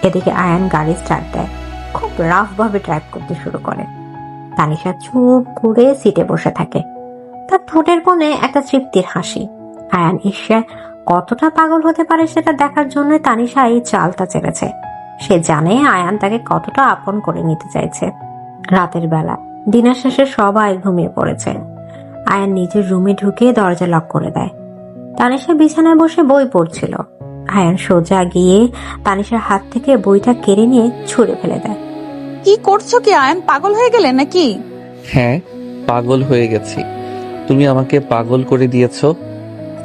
এদিকে আয়ান গাড়ি স্টার্ট দেয়, খুব রাফ ভাবে ড্রাইভ করতে শুরু করে। তানিশা চুপ করে সিটে বসে থাকে, তার ঠোঁটের কোণে একটা তৃপ্তির হাসি। আয়ান ঈর্ষায় কতটা পাগল হতে পারে সেটা দেখার জন্য তানিশা এই চালটা চেড়েছে। সে জানে আয়ান তাকে কতটা আপন করে নিতে চাইছে। রাতের বেলা দিনের শেষে সবাই ঘুমিয়ে পড়েছে। আয়ান নিজের রুমে ঢুকে দরজা লক করে দেয়। তানিশা বিছানায় বসে বই পড়ছিল। আয়ান সোজা গিয়ে তানিশার হাত থেকে বইটা কেড়ে নিয়ে ছুঁড়ে ফেলে দেয়। কি করছো কি আয়ান? পাগল হয়ে গেলে নাকি? হ্যাঁ, পাগল হয়ে গেছি। তুমি আমাকে পাগল করে দিয়েছো।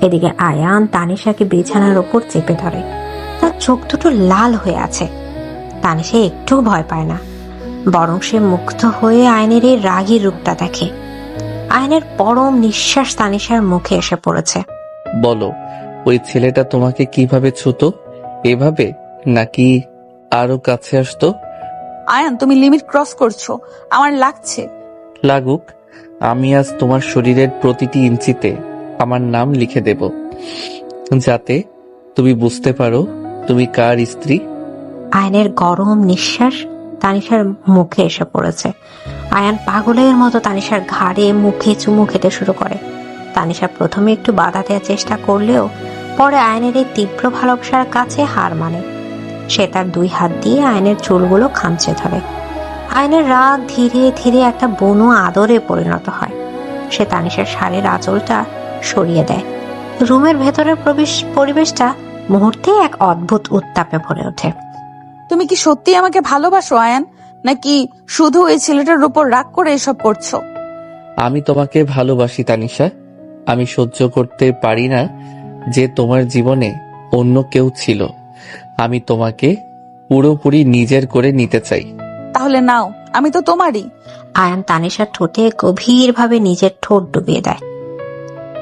এদিকে আয়ান তানিশাকে বিছানার ওপর চেপে ধরে। তার চোখ দুটো লাল হয়ে আছে। তানিশা একটু ভয় পায় না, বরং সে মুগ্ধ হয়ে আয়নের এই রাগী রূপটা দেখে। আয়নের পরম নিঃশ্বাস তানিশার মুখে এসে পড়েছে। বলো, ওই ছেলেটা তোমাকে কিভাবে ছুতো? এভাবে নাকি আরো কাছে আসতো? আয়ান, তুমি লিমিট ক্রস করছো। আমার লাগছে। লাগুক। আমি আজ তোমার শরীরের প্রতিটি ইঞ্চিতে আমার নাম লিখে দেব, যাতে তুমি বুঝতে পারো তুমি কার স্ত্রী। আয়নের গরম নিঃশ্বাস তানিশার মুখে এসে পড়েছে। আয়ান পাগলের মতো তানিশার ঘাড়ে মুখে চুমু খেতে শুরু করে। তানিশা প্রথমে একটু বাধা দেওয়ার চেষ্টা করলেও পরে আয়নের এই তীব্র ভালোবাসার কাছে হার মানে। সে তার দুই হাত দিয়ে আয়নের চুলগুলো খামচে ধরে। আয়নের রাগ ধীরে ধীরে একটা বনু আদরে পরিণত হয়। সে তানিশার শাড়ির আঁচলটা সরিয়ে দেয়। রুমের ভেতরের পরিবেশটা মুহূর্তে এক অদ্ভুত উত্তাপে ভরে ওঠে। তুমি কি সত্যি আমাকে ভালোবাসো আয়ান, নাকি শুধু এই ছেলেটার উপর রাগ করে এসব করছো? আমি তোমাকে ভালোবাসি তানিশা। আমি সহ্য করতে পারি না যে তোমার জীবনে অন্য কেউ ছিল। আমি তোমাকে পুরোপুরি নিজের করে নিতে চাই। তাহলে নাও, আমি তো তোমারই। আয়ান তানিশার ঠোঁটে গভীরভাবে নিজের ঠোঁট ডুবিয়ে দেয়।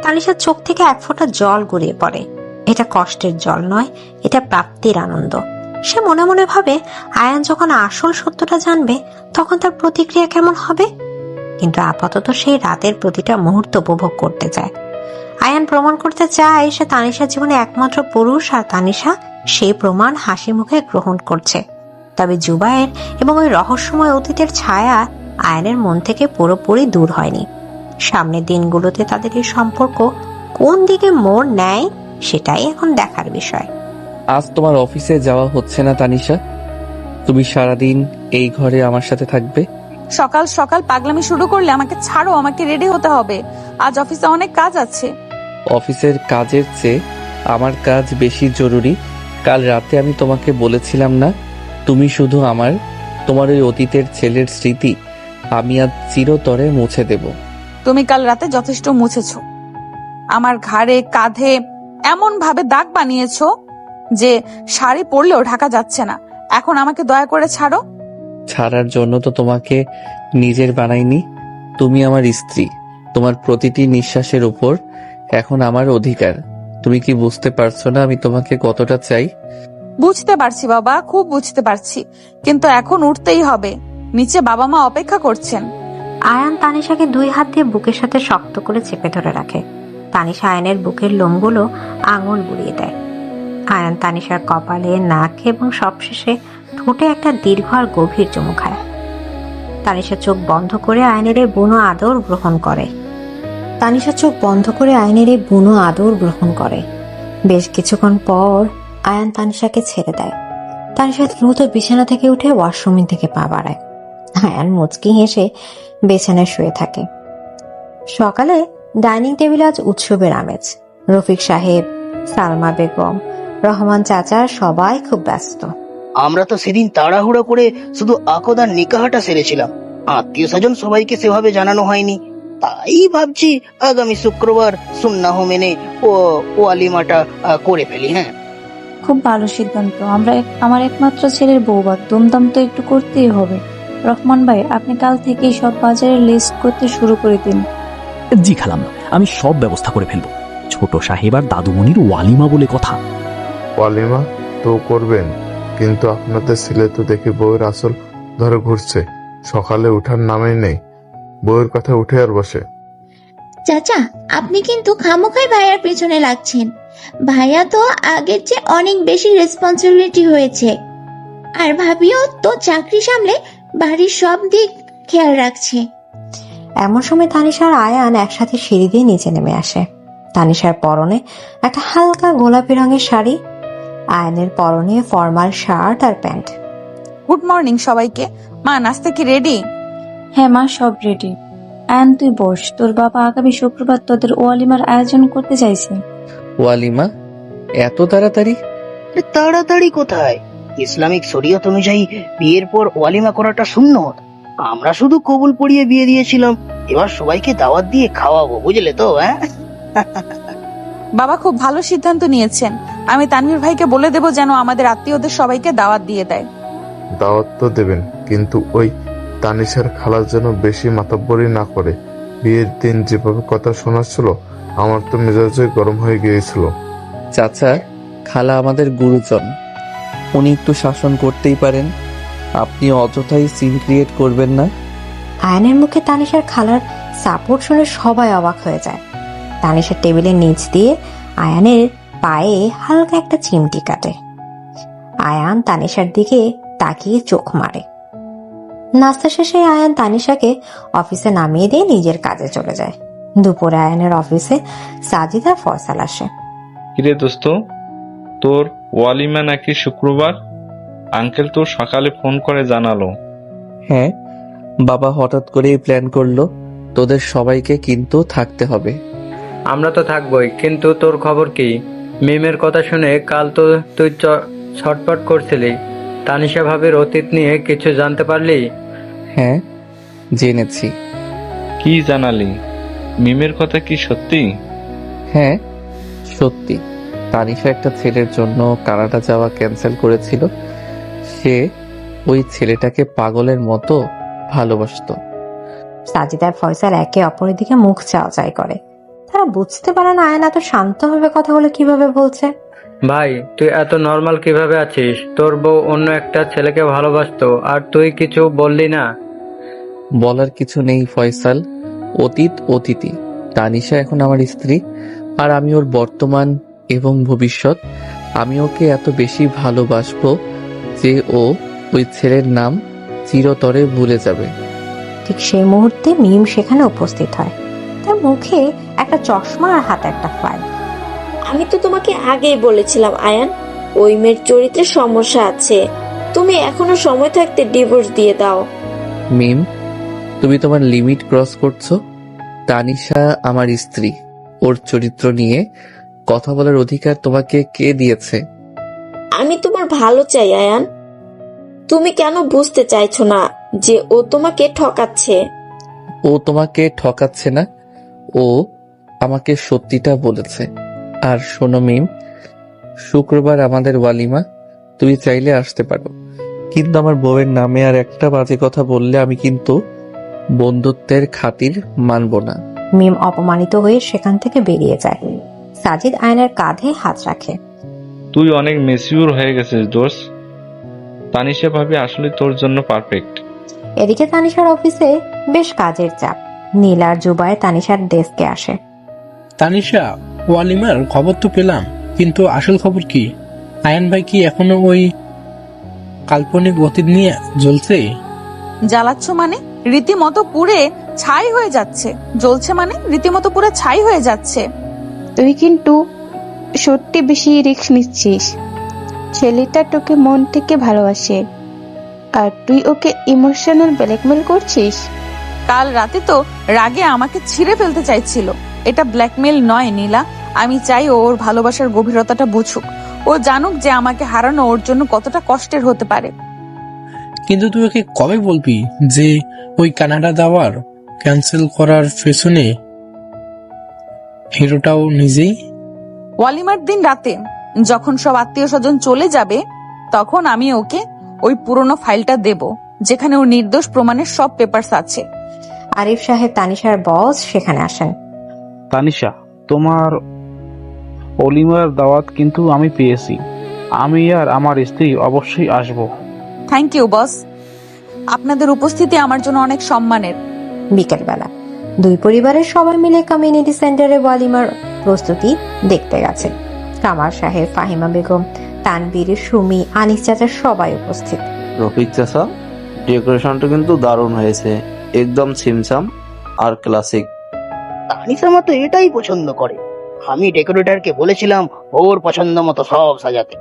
তানিশার চোখ থেকে এক ফোঁটা জল গড়িয়ে পড়ে। এটা কষ্টের জল নয়, এটা প্রাপ্তির আনন্দ। সে মনে মনে ভাবে, আয়ান যখন আসল সত্যটা জানবে তখন তার প্রতিক্রিয়া কেমন হবে। কিন্তু আপাতত সেই রাতের প্রতিটা মুহূর্ত উপভোগ করতে চায়। আয়ান প্রমাণ করতে চায় সে তানিশার জীবনে একমাত্র পুরুষ, আর তানিশা সেই প্রমাণ হাসি মুখে গ্রহণ করছে। তবে জুবায়ের এবং ওই রহস্যময় অতীতের ছায়া আয়ানের মন থেকে পুরোপুরি দূর হয়নি। সামনের দিনগুলোতে তাদের এই সম্পর্ক কোন দিকে মোড় নেয় সেটাই এখন দেখার বিষয়। আজ তোমার অফিসে যাওয়া হচ্ছে না তানিশা? তুমি সারাদিন এই ঘরে আমার সাথে থাকবে? সকাল সকাল পাগলামি শুরু করলে আমাকে ছাড়ো, আমাকে রেডি হতে হবে। আজ অফিসে অনেক কাজ আছে। অফিসের কাজের চেয়ে আমার কাজ বেশি জরুরি। কাল রাতে আমি তোমাকে বলেছিলাম না, তুমি শুধু আমার। তোমার ওই অতীতের ছেলের স্মৃতি আমি আজ চিরতরে মুছে দেব। তুমি কাল রাতে যথেষ্ট মুছেছো। আমার ঘাড়ে, কাঁধে এমন ভাবে দাগ বানিয়েছো যে শাড়ি পরলেও ঢাকা যাচ্ছে না। এখন আমাকে দয়া করে ছাড়ো। ছাড়ার জন্য তো তোমাকে নিজের বানাইনি। তুমি আমার স্ত্রী। তোমার প্রতিটি নিঃশ্বাসের উপর এখন আমার অধিকার। তুমি কি বুঝতে পারছো না আমি তোমাকে কতটা চাই? বুঝতে পারছি বাবা, খুব বুঝতে পারছি, কিন্তু এখন উঠতেই হবে। নিচে বাবা মা অপেক্ষা করছেন। আয়ান তানিশাকে 2 হাত দিয়ে বুকের সাথে শক্ত করে চেপে ধরে রাখে। তানিশা আয়ানের বুকের লোমগুলো আঙুল বুলিয়ে দেয়। আয়ান তানিশার কপালে, নাক এবং সবশেষে ঠোঁটে একটা দীর্ঘ আর গভীর চুমু খায়। তানিশা চোখ বন্ধ করে আয়নের এই বুনো আদর গ্রহণ করে। বেশ কিছুক্ষণ পর আয়ান তানিশাকে ছেড়ে দেয়। তানিশা দ্রুত বিছানা থেকে উঠে ওয়াশরুম থেকে পা বাড়ায়। আয়ান মুচকি হেসে বিছানায় শুয়ে থাকে। সকালে ডাইনিং টেবিলে আজ উৎসবের আমেজ। রফিক সাহেব, সালমা বেগম, রহমান চাচা সবাই খুব ব্যস্ত। আমরা তো সেদিন তাড়াহুড়ো করে শুধু আকদার নিকাহটা সেরেছিলাম, আত্মীয় স্বজন সবাইকে সেভাবে জানানো হয়নি। তাই ভাবছি আগামী শুক্রবার সুন্নাহ মেনে ওয়ালিমাটা করে ফেলি। হ্যাঁ, খুব ভালো সিদ্ধান্ত। আমার একমাত্র ছেলের বৌভাত, দুমদাম তো একটু করতেই হবে। রহমান ভাই, আপনি কাল থেকেই সব বাজারের লিস্ট করতে শুরু করে দিন। জি খালাম, আমি সব ব্যবস্থা করে ফেলবো। ছোট সাহেব আর দাদুমণির ওয়ালিমা বলে কথা। ওয়ালিমা তো করবেন, কিন্তু আপনাদের ছেলে তো দেখি বউয়ের আসল ধরে ঘুরছে, সকালে উঠার নামেই নেই, বউয়ের কথা উঠে আর বসে। চাচা, আপনি কিন্তু খামোখাই ভাইয়ার পেছনে লাগছেন। ভাইয়া তো আগের চেয়ে অনেক বেশি রেসপন্সিবিলিটি হয়েছে, আর ভাবিও তো চাকরি সামলে বাড়ির সব দিক খেয়াল রাখছে। এমন সময় তানিশা আর আয়ান একসাথে সিঁড়ি দিয়ে নিচে নেমে আসে। তানিশার পরনে একটা হালকা গোলাপি রঙের শাড়ি, আয়ানের পরনে ফর্মাল শার্ট আর প্যান্ট। গুড মর্নিং সবাইকে। মা, নাস্তা কি রেডি? হ্যাঁ মা, সব রেডি। আয়ান তুই বস, তোর বাবা আগামী শুক্রবার তোদের ওয়ালিমার আয়োজন করতে চাইছে। ওয়ালিমা? এত তাড়াতাড়ি? তাড়াতাড়ি কোথায়? ইসলামিক শরীয়ত অনুযায়ী বিয়ের পর ওয়ালিমা করাটা সুন্নত। আমরা শুধু কবুল পড়িয়ে বিয়ে দিয়েছিলাম, এবার সবাইকে দাওয়াত দিয়ে খাওয়াবো, বুঝলে তো? হ্যাঁ বাবা খুব ভালো সিদ্ধান্ত নিয়েছেন। আমি তানভীর ভাইকে বলে দেব যেন আমাদের আত্মীয়দের সবাইকে দাওয়াত দিয়ে দেয়। দাওয়াত তো দেবেন, কিন্তু ওই তানিশার খালার জন্য বেশি মাতাব্বরি না করে। বিয়ের দিন যেভাবে কথা শোনাচ্ছিল, আমার তো মেজাজই গরম হয়ে গিয়েছিল। চাচা, খালা আমাদের গুরুজন, উনি একটু শাসন করতেই পারেন। আপনি অযথাই সিন ক্রিয়েট করবেন না। আয়নের মুখে তানিশার খালার সাপোর্ট শুনে সবাই অবাক হয়ে যায়। তানিশার টেবিলের নিচ দিয়ে আয়ানের পায়ে হালকা একটা চিমটি কাটে। আয়ান তানিশার দিকে তাকিয়ে চোখ মারে। নাস্তা শেষে আয়ান তানিশাকে অফিসে নামিয়ে দিয়ে নিজের কাজে চলে যায়। দুপুরে আয়ানের অফিসে সাজিদ আর ফয়সাল আসে। কিরে দোস্ত, তোর ওয়ালিমা নাকি শুক্রবার? আঙ্কেল তো সকালে ফোন করে জানালো। হ্যাঁ, বাবা হঠাৎ করেই প্ল্যান করলো। তোদের সবাইকে কিন্তু থাকতে হবে। আমরা তো থাকবোই, কিন্তু তোর খবর কি? মিমের কথা শুনে কাল তো তুই ছটপট করছিলি। তানিশা ভাবির অতীত নিয়ে কিছু জানতে পারলি? হ্যাঁ, জেনেছি। কি জানালি? মিমের কথা কি সত্যি? হ্যাঁ, সত্যি। তানিশা একটা ছেলের জন্য কানাডা যাওয়া ক্যান্সেল করেছিল। সে ওই ছেলেটাকে পাগলের মতো ভালোবাসতো। সাজিদ আর ফয়সাল একে অপরের দিকে মুখ চাওয়াচাই করে। তারা বুঝতে পারে না আয়ন এত শান্তভাবে কথাগুলো কিভাবে বলছে। ভাই, তুই এত নর্মাল কিভাবে আছিস? তোর বউ অন্য একটা ছেলেকে ভালোবাসতো আর তুই কিছু বললি না? বলার কিছু নেই ফয়সাল, অতীত অতীতই। তানিশা এখন আমার স্ত্রী, আর আমি ওর বর্তমান এবং ভবিষ্যৎ। আমি ওকে এত বেশি ভালোবাসবো যে ও ওই ছেলের নাম চিরতরে ভুলে যাবে। ঠিক সেই মুহূর্তে মিম সেখানে উপস্থিত হয়। তার মুখে একটা চশমা আর হাতে একটা ফাইল। আমি তো তোমাকে আগেই বলেছিলাম আয়ান, ওই মেয়ের চরিত্রে সমস্যা আছে। তুমি এখনো সময় থাকতে ডিভোর্স দিয়ে দাও। মিম, তুমি তোমার লিমিট ক্রস করছো। তানিশা আমার স্ত্রী, ওর চরিত্র নিয়ে কথা বলার অধিকার তোমাকে কে দিয়েছে? আমি তোমার ভালো চাই আয়ান। তুমি কেন বুঝতে চাইছো না যে ও তোমাকে ঠকাচ্ছে? ও তোমাকে ঠকাচ্ছে না, ও আমাকে সত্যিটা বলেছে। আর শোনো মিম, শুক্রবার আমাদের ওয়ালিমা, তুমি চাইলে আসতে পারো, কিন্তু আমার বউয়ের নামে আর একটা বাজে কথা বললে আমি কিন্তু বন্ধুত্বের খাতির মানব না। মিম অপমানিত হয়ে সেখান থেকে বেরিয়ে যায়। সাজিদ আয়নের কাঁধে হাত রাখে। তুই অনেক মেচিউর হয়ে গেছিস দোস্ত। তানিশা ভাবি আসলে তোর জন্য পারফেক্ট। এদিকে তানিশার অফিসে বেশ কাজের চাপ। নীল আর জুবাই তানিশার ডেস্কে আসে। তানিশা, ওয়ালিমার খবর তো পেলাম, কিন্তু আসল খবর কি? আয়ান ভাই কি এখনো ওই কাল্পনিক অতীত নিয়ে জ্বলছে? জ্বালাচ্ছ মানে? রীতিমতো পুড়ে ছাই হয়ে যাচ্ছে। জ্বলছে মানে রীতিমতো পুড়ে ছাই হয়ে যাচ্ছে। তুই কিন্তু সত্যি বেশি রিস্ক নিচ্ছিস। ছেলেটা তোকে মন থেকে ভালোবাসে, আর তুই ওকে ইমোশনাল ব্ল্যাকমেল করছিস। কাল রাতে তো রাগে আমাকে ছিঁড়ে ফেলতে চাইছিল। এটা ব্ল্যাকমেল নয় নীলা। আমি চাই ও ওর ভালোবাসার গভীরতাটা বুঝুক। ও জানুক যে আমাকে হারানো ওর জন্য কতটা কষ্টের হতে পারে। কিন্তু তুই ওকে কবে বলবি যে ওই কানাডা যাওয়ার ক্যান্সেল করার পেছনে হিরোটাও নিজেই? ওয়ালিমার দিন রাতে যখন সব আত্মীয় স্বজন চলে যাবে, তখন আমি ওকে ওই পুরনো ফাইলটা দেব, যেখানে ওর নির্দোষ প্রমাণের সব পেপারস আছে। আরিফ সাহেব তানিশার বস সেখানে আসেন। তানিশা, তোমার অলিমার দাওয়াত কিন্তু আমি পেয়েছি। আমি আর আমার স্ত্রী অবশ্যই আসব। Thank you boss. আপনাদের উপস্থিতি আমার জন্য অনেক সম্মানের। বিকেলবেলা দুই পরিবারের সবাই মিলে কমিউনিটি সেন্টারে ওয়ালিমার প্রস্তুতি দেখতে গেছে। কামাল সাহেব, ফাহিমা বেগম, তানবীর, সুমি, আনিস চাচা সবাই উপস্থিত। রফিক চাচা, ডেকোরেশনটা কিন্তু দারুণ হয়েছে, একদম ছিমছাম আর ক্লাসিক। তানিশা মা তো এটাই পছন্দ করে। আমি ডেকোরেটরকে বলেছিলাম ওর পছন্দ মতো সব সাজাতে।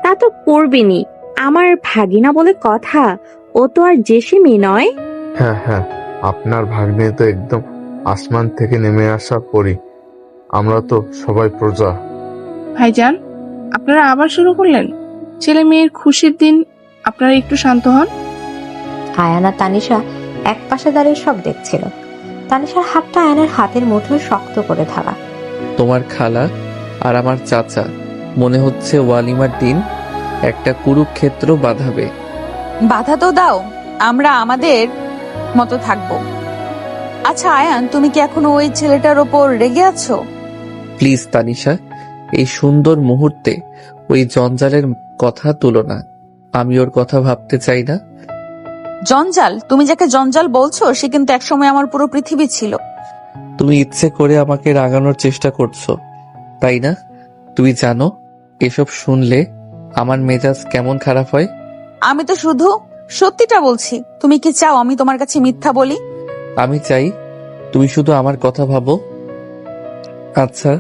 তা তো করবেনি, আমার ভাগিনা বলে কথা। ও তো আর জেসিমি নয়। হ্যাঁ হ্যাঁ, আপনার ভাগ্নে তো একদম আসমান থেকে নেমে আসা পরি। আমরা তো সবাই প্রজা। ভাইজান, আপনারা আবার শুরু করলেন? ছেলে মেয়ের খুশির দিন, আপনারা একটু শান্ত হন। আয়ান আর তানিশা এক পাশে দাঁড়িয়ে সব দেখছিল। তানিশার হাতটা আয়ানের হাতের মুঠোয় শক্ত করে ধরা। তোমার খালা আর আমার চাচা মনে হচ্ছে ওয়ালিমার দিন একটা কুরুক্ষেত্র বাঁধাবে। বাধা তো দাও, আমরা আমাদের মতো থাকবো। আচ্ছা আয়ান, তুমি কি এখনো ওই ছেলেটার ওপর রেগে আছো? প্লিজ তানিশা, এই সুন্দর মুহূর্তে ওই জঞ্জালের কথা তুলো না। আমি ওর কথা ভাবতে চাই না। জঞ্জাল? তুমি যাকে জঞ্জাল বলছো সে কিন্তু একসময় আমার পুরো পৃথিবী ছিল। তুমি ইচ্ছে করে আমাকে রাগানোর চেষ্টা করছো, তাই না? তুমি জানো এসব শুনলে আমার মেজাজ কেমন খারাপ হয়। আমি তো শুধু সত্যিটা বলছি। তুমি কি চাও আমি তোমার কাছে মিথ্যা বলি? আমি চাই তুমি শুধু আমার কথা ভাবো। আচ্ছা,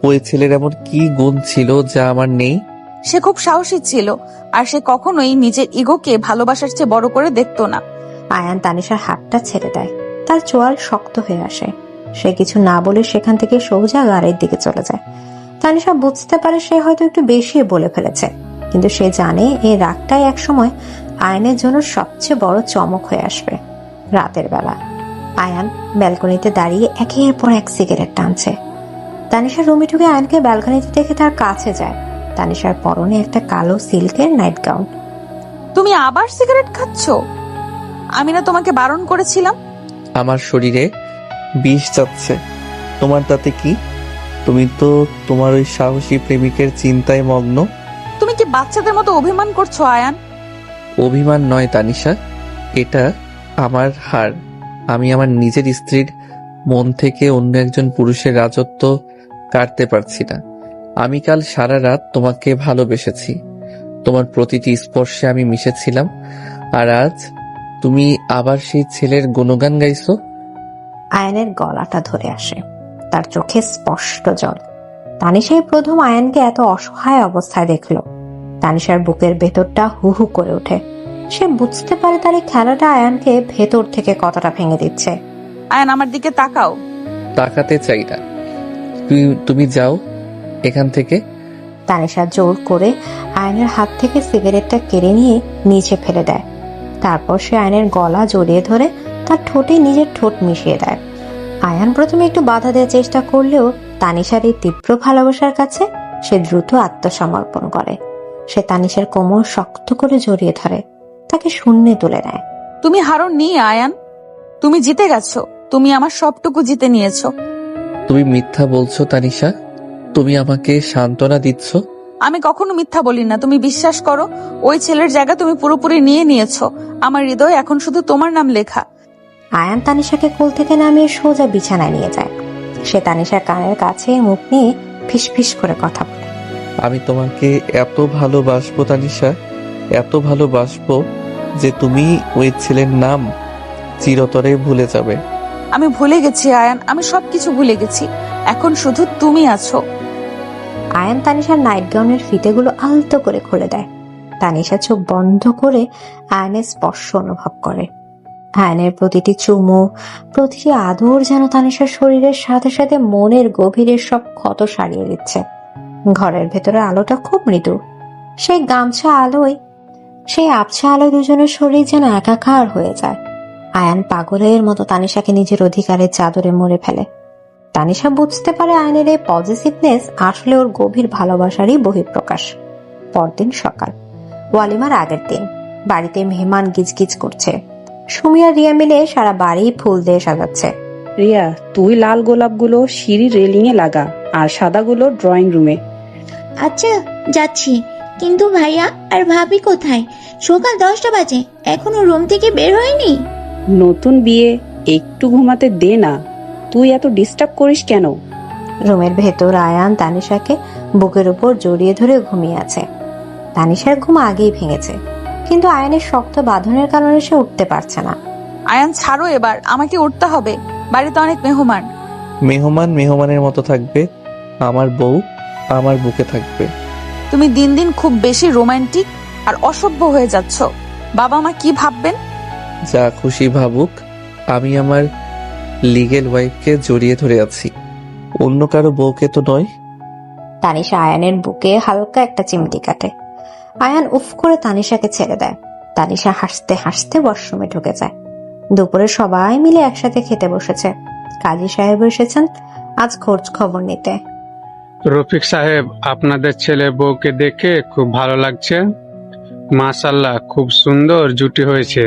ওই ছেলের এমন কি গুণ ছিল যা আমার নেই? সে খুব সাহসী ছিল, আর সে কখনোই নিজের ইগোকে ভালোবাসার চেয়ে বড় করে দেখতো না। আয়ান তানিশার হাতটা ছেড়ে দেয়। তার চোয়াল শক্ত হয়ে আসে। সে কিছু না বলে সেখান থেকে সোজা গাড়ির দিকে চলে যায়। তানিশা বুঝতে পারে সে হয়তো একটু বেশি বলে ফেলেছে, কিন্তু সে জানে এই রাগটাই একসময় আয়ানের জন্য সবচেয়ে বড় চমক হয়ে আসবে। রাতের বেলা আয়ান ব্যালকনিতে দাঁড়িয়ে একের পর এক সিগারেট টানছে। তানিশা রুমে ঢুকে আয়ানকে ব্যালকনিতে দেখে তার কাছে যায়। তানিশার পরনে একটা কালো সিল্কের নাইট গাউন। তুমি আবার সিগারেট খাচ্ছ? আমি না তোমাকে বারণ করেছিলাম? আমার শরীরে বিষ যাচ্ছে, তোমার তাতে কি? তুমি তো তোমার ওই সাহসী প্রেমিকের চিন্তায় মগ্ন। তুমি কি বাচ্চাদের মতো অভিমান করছো আয়ান? অভিমান নয় তানিশা, এটা আমার হার। আমি আমার নিজের স্ত্রীর মন থেকে অন্য একজন পুরুষের রাজত্ব কাটতে পারছি না। আমি কাল সারা রাত তোমাকে ভালোবেসেছি, তোমার প্রতিটি স্পর্শে আমি মিশেছিলাম, আর আজ তুমি আবার সেই ছেলের গুণগান গাইছো। আয়ানের গলাটা ধরে আসে, তার চোখে স্পষ্ট জল। তানিশাই প্রথম আয়ানকে এত অসহায় অবস্থায় দেখলো। তানিশার বুকের ভেতরটা হু হু করে ওঠে। সে বুঝতে পারে তার এই খেলাটা আয়ানকে ভেতর থেকে কতটা ভেঙে দিচ্ছে। আয়ান, আমার দিকে তাকাও। তাকাতে চাই না, তুমি যাও এখান থেকে। তানিশা জোর করে আয়নের হাত থেকে সিগারেটটা কেড়ে নিয়ে নিচে ফেলে দেয়। তারপর সে আয়নের গলা জড়িয়ে ধরে তার ঠোঁটে নিজের ঠোঁট মিশিয়ে দেয়। আয়ান প্রথমে একটু বাধা দেওয়ার চেষ্টা করলেও তানিশার এই তীব্র ভালোবাসার কাছে সে দ্রুত আত্মসমর্পণ করে। সে তানিশার কোমর শক্ত করে জড়িয়ে ধরে, তাকে শূন্যে তুলে নেয়। তুমি হারোনি আয়ান, তুমি জিতে গেছো। তুমি আমার সবটুকু জিতে নিয়েছো। তুমি মিথ্যা বলছো তানিশা, তুমি আমাকে সান্ত্বনা দিচ্ছ। আমি কখনো মিথ্যা বলি না, তুমি বিশ্বাস করো। ওই ছেলের জায়গা তুমি পুরোপুরি নিয়ে নিয়েছো। আমার হৃদয় এখন শুধু তোমার নাম লেখা। আয়ান তানিশাকে কোল থেকে নামিয়ে সোজা বিছানায় নিয়ে যায়। সে তানিশার কানের কাছে মুখ নিয়ে ফিসফিস করে কথা বলে। আমি তোমাকে এত ভালোবাসবো তানিশা, এত ভালোবাসবো যে তুমি ওই ছেলের নাম চিরতরে ভুলে যাবে। আমি ভুলে গেছি আয়ান, আমি সবকিছু ভুলে গেছি। এখন শুধু তুমি আছো। আয়ান তানিশার নাইট গাউনের ফিতেগুলো আলতো করে খুলে দেয়। তানিশা চোখ বন্ধ করে আয়ানের স্পর্শ অনুভব করে। আয়ানের প্রতিটি চুমু, প্রতিটি আদর যেন তানিশার শরীরের সাথে সাথে মনের গভীরের সব ক্ষত সারিয়ে দিচ্ছে। ঘরের ভেতরে আলোটা খুব মৃদু। সেই আবছা আলোয় দুজনের শরীর যেন একাকার হয়ে যায়। আয়ান পাগলের মতো তানিশাকে নিজের অধিকারের চাদরে মুড়ে ফেলে। তানিশা বুঝতে পারে আয়ানের এই পজিটিভনেস আসলে ওর গভীর ভালোবাসারই বহিঃপ্রকাশ। পরদিন সকাল, ওয়ালিমার আগের দিন। বাড়িতে মেহমান গিজগিজ করছে। সুমি আর রিয়া মিলে সারা বাড়ি ফুল দিয়ে সাজাচ্ছে। রিয়া, তুই লাল গোলাপগুলো সিঁড়ির রেলিং এ লাগা আর সাদাগুলো ড্রয়িং রুমে। আচ্ছা, যাচ্ছি। কিন্তু ভাইয়া আর ভাবি কোথায়? সকাল 10টা বাজে, এখনো রুম থেকে বের হয়নি। নতুন বিয়ে, একটু ঘুমাতে দে না। তুই এত ডিস্টার্ব করিস কেন? রুমের ভেতর আয়ান তানিশাকে বুকের উপর জড়িয়ে ধরে ঘুমিয়ে আছে। তানিশার ঘুম আগেই ভেঙেছে, কিন্তু আয়ানের শক্ত বাঁধনের কারণে সে উঠতে পারছে না। আয়ান ছাড়ো এবার, আমাকে উঠতে হবে। বাড়িতে অনেক মেহমান। মেহমানের মতো থাকবে, আমার বউ আমার বুকে থাকবে। তুমি দিন দিন খুব বেশি রোমান্টিক আর অসভ্য হয়ে যাচ্ছ। বাবা মা কি ভাববেন? যা খুশি ভাবুক, আমি আমার লিগেল ওয়াইফকে জড়িয়ে ধরে আছি, অন্য কারো বউকে তো নয়। তানিশা আয়ানের বুকে হালকা একটা চিমটি কাটে। আয়ান উফ করে তানিশাকে ছেড়ে দেয়। তানিশা হাসতে হাসতে ওয়াশরুমে ঢুকে যায়। দুপুরে সবাই মিলে একসাথে খেতে বসেছে। কাজী সাহেব এসেছেন আজ খোঁজ খবর নিতে। রফিক সাহেব, আপনাদের ছেলে বউকে দেখে খুব ভালো লাগছে। মাশাআল্লাহ, খুব সুন্দর জুটি হয়েছে।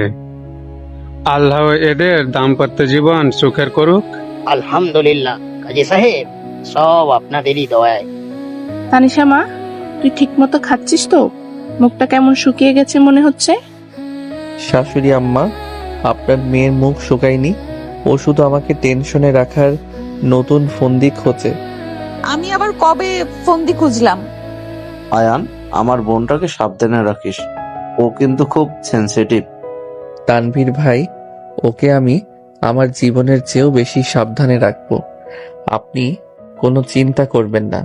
আল্লাহ এদের দাম্পত্য জীবন সুখের করুক। আলহামদুলিল্লাহ কাজী সাহেব, সব আপনাদেরই দয়ায়। তানিশা মা, তুই ঠিক মতো খাচ্ছিস তো? মুখটা কেমন শুকিয়ে গেছে মনে হচ্ছে। শাশুড়ি আম্মা, আপনার মেয়ের মুখ শুকায়নি, ও শুধু আমাকে টেনশনে রাখার নতুন ফন্দি খোঁজে। আমি আবার কবে ফন্দি খুঁজলাম? আয়ান, আমার বোনটাকে সাবধানে রাখিস, ও কিন্তু খুব সেনসিটিভ। তানভীর ভাই, ওকে আমি আমার জীবনের চেয়েও বেশি সাবধানে রাখবো, আপনি কোনো চিন্তা করবেন না।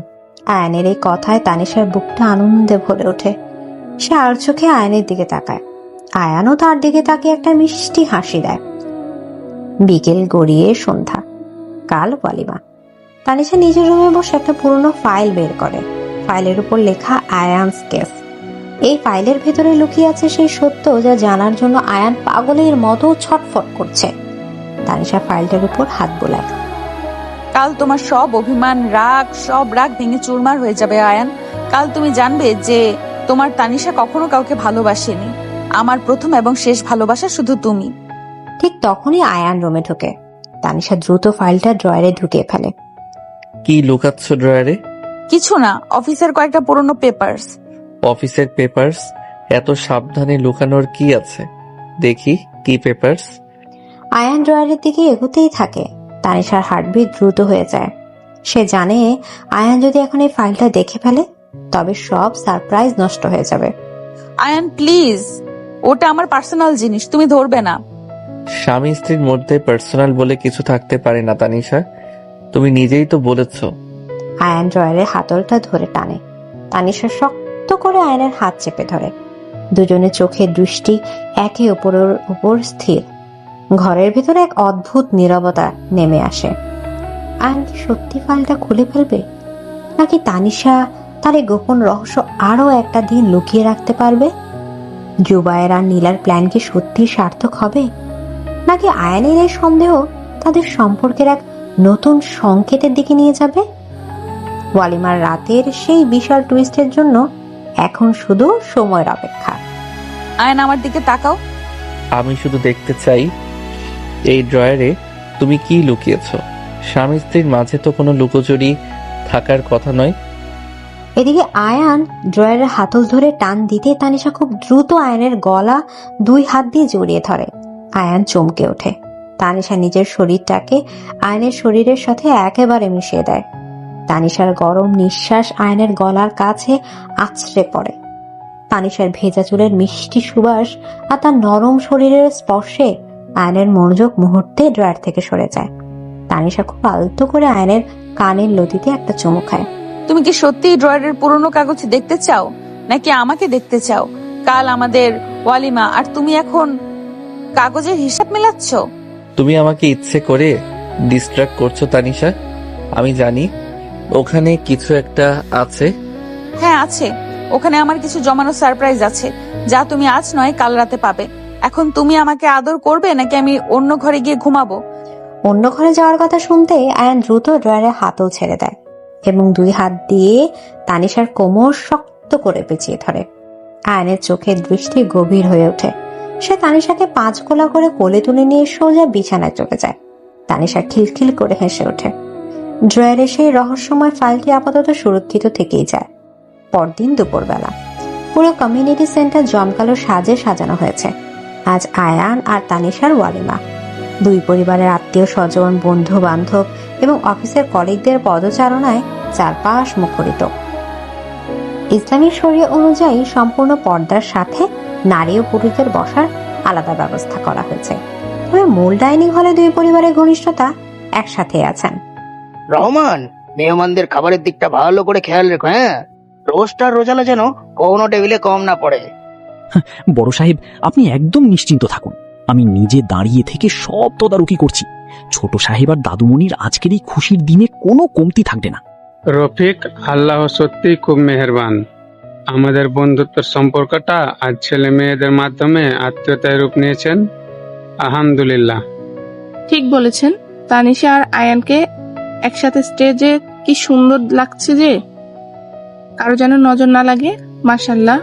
আয়ানের এই কথায় তানিশার বুকটা আনন্দে ভরে ওঠে। সে আর চোখে আয়ানের দিকে তাকায়। আয়ানও তার দিকে তাকিয়ে একটা মিষ্টি হাসি দেয়। বিকেল গড়িয়ে সন্ধ্যা। কাল ওয়ালিমা। তানিশা নিজের রুমে বসে একটা পুরনো ফাইল বের করে। ফাইলের উপর লেখা আয়ানস কেস। এই ফাইলের ভেতরে লুকিয়ে আছে সেই সত্য যা জানার জন্য আয়ান পাগলের মতো ছটফট করছে। তানিশা ফাইলটার উপর হাত বোলায়। কাল তোমার সব অভিমান, সব রাগ ভেঙে চুরমার হয়ে যাবে আয়ান। কাল তুমি জানবে যে তোমার তানিশা কখনো কাউকে ভালোবাসেনি। আমার প্রথম এবং শেষ ভালোবাসা শুধু তুমি। ঠিক তখনই আয়ান রুমে ঢোকে। তানিশা দ্রুত ফাইলটা ড্রয়ারে ঢুকিয়ে ফেলে। কি লুকাচ্ছ ড্রয়ারে? কিছু না, অফিসের কয়েকটা পুরনো পেপারস। অফিসের পেপারস? এত সাবধানে লুকানোর কি আছে? দেখি কি পেপারস। আয়ান ড্রয়ারের দিকে এগোতেই থাকে। তানিশার হার্টবিট দ্রুত হয়ে যায়। সে জানে আয়ান যদি এখন এই ফাইলটা দেখে ফেলে তবে সব সারপ্রাইজ নষ্ট হয়ে যাবে। আয়ান প্লিজ, ওটা আমার পার্সোনাল জিনিস, তুমি ধরবে না। স্বামী স্ত্রীর মধ্যে পার্সোনাল বলে কিছু থাকতে পারে না তানিশা, তুমি নিজেই তো বলেছ। আয়ান ড্রয়ারের হাতলটা ধরে টানে। তানিশা শক্ত করে আয়ানের হাত চেপে ধরে। দুজনের চোখের দৃষ্টি একে অপরের উপর স্থির। ঘরের ভিতরে এক অদ্ভুত নীরবতা নেমে আসে। আয়ান কি সত্যি ফাইলটা খুলে ফেলবে, নাকি তানিশা তার এই গোপন রহস্য আরো একটা দিন লুকিয়ে রাখতে পারবে? জুবায়ের আর নীলার প্ল্যান কি সত্যি সার্থক হবে, নাকি আয়ানের এই সন্দেহ তাদের সম্পর্কের এক নতুন সংকেতের দিকে নিয়ে যাবে? ওয়ালিমার রাতের সেই বিশাল টুইস্টের জন্য এখন শুধু সময়ের অপেক্ষা। আয়ান আমার দিকে তাকাও। আমি শুধু দেখতে চাই এই ড্রয়ারে তুমি কি লুকিয়েছ। স্বামী স্ত্রীর মাঝে তো কোনো লুকোচুরি থাকার কথা নয়। এদিকে আয়ান ড্রয়ারের হাতল ধরে টান দিতে তানিশা খুব দ্রুত আয়ানের গলা 2 হাত দিয়ে জড়িয়ে ধরে। আয়ান চমকে ওঠে। তানিশা নিজের শরীরটাকে আয়নের শরীরের সাথে একেবারে মিশিয়ে দেয়। তানিশার গরম নিঃশ্বাস আয়নের গলার কাছে আছড়ে পড়ে। তানিশার ভেজা চুলের মিষ্টি সুবাস আর তার নরম শরীরের স্পর্শে আয়নের মনোযোগ মুহূর্তে ড্রয়ার থেকে সরে যায়। তানিশা খুব আলতো করে আয়নের কানের লতিতে একটা চুমু খায়। তুমি কি সত্যি ড্রয়ারের পুরনো কাগজ দেখতে চাও নাকি আমাকে দেখতে চাও? কাল আমাদের ওয়ালিমা আর তুমি এখন কাগজের হিসাব মেলাচ্ছ। তুমি আমাকে ইচ্ছে করে ডিস্ট্রাক্ট করছো তানিশা। আমি জানি ওখানে কিছু একটা আছে। হ্যাঁ আছে, ওখানে আমার কিছু জমানো সারপ্রাইজ আছে যা তুমি আজ নয় কাল রাতে পাবে। এখন তুমি আমাকে আদর করবে নাকি আমি অন্য ঘরে গিয়ে ঘুমাবো? অন্য ঘরে যাওয়ার কথা শুনতে আয়ান দ্রুত ড্রয়ারের হাতল ছেড়ে দেয় এবং 2 হাত দিয়ে তানিশার কোমর শক্ত করে পেঁচিয়ে ধরে। আয়নের চোখের দৃষ্টি গভীর হয়ে ওঠে। সে তানিশাকে 5 গোলা করে কোলে তুলে নিয়ে সোজা বিছানায় চলে যায়। তানিশা খিলখিল করে হেসে ওঠে। ড্রয়ারে সেই রহস্যময় ফাইলটি আপাতত সুরক্ষিত থেকেই যায়। পরদিন দুপুরবেলা পুরো কমিউনিটি সেন্টার জমকালো সাজে সাজানো হয়েছে। আজ আয়ান আর তানিশার ওয়ালিমা। 2 পরিবারের আত্মীয় স্বজন, বন্ধু বান্ধব এবং অফিসের কলিগদের পদচারণায় চারপাশ মুখরিত। ইসলামী শরিয়া অনুযায়ী সম্পূর্ণ পর্দার সাথে নারী ও পুরুষদের বসার আলাদা ব্যবস্থা করা হয়েছে। তবে মূল ডাইনিং হলে 2 পরিবারের ঘনিষ্ঠতা একসাথে আছেন। রহমান, মেহমানদের খাবারের দিকটা ভালো করে খেয়াল রেখো। হ্যাঁ, রোস্ট আর রোজালা যেন কোনো টেবিলে কম না পড়ে। বড় সাহেব, আপনি একদম নিশ্চিন্ত থাকুন। আমি নিজে দাঁড়িয়ে থেকে সব তদারকি করছি। ছোট সাহেব আর দাদুমণির আজকের এই খুশির দিনে কোনো কমতি থাকবে না। রফিক, আল্লাহ সত্যি খুব মেহেরবান। আমাদের বন্ধুত্বের সম্পর্কটা আজ ছেলে মেয়েদের মাধ্যমে আত্মীয়তায় রূপ নিয়েছেন। আলহামদুলিল্লাহ। ঠিক বলেছেন। তানিশা আর আয়ানকে একসাথে স্টেজে কি সুন্দর লাগছে যে, কারো যেন নজর না লাগে। মাশাআল্লাহ।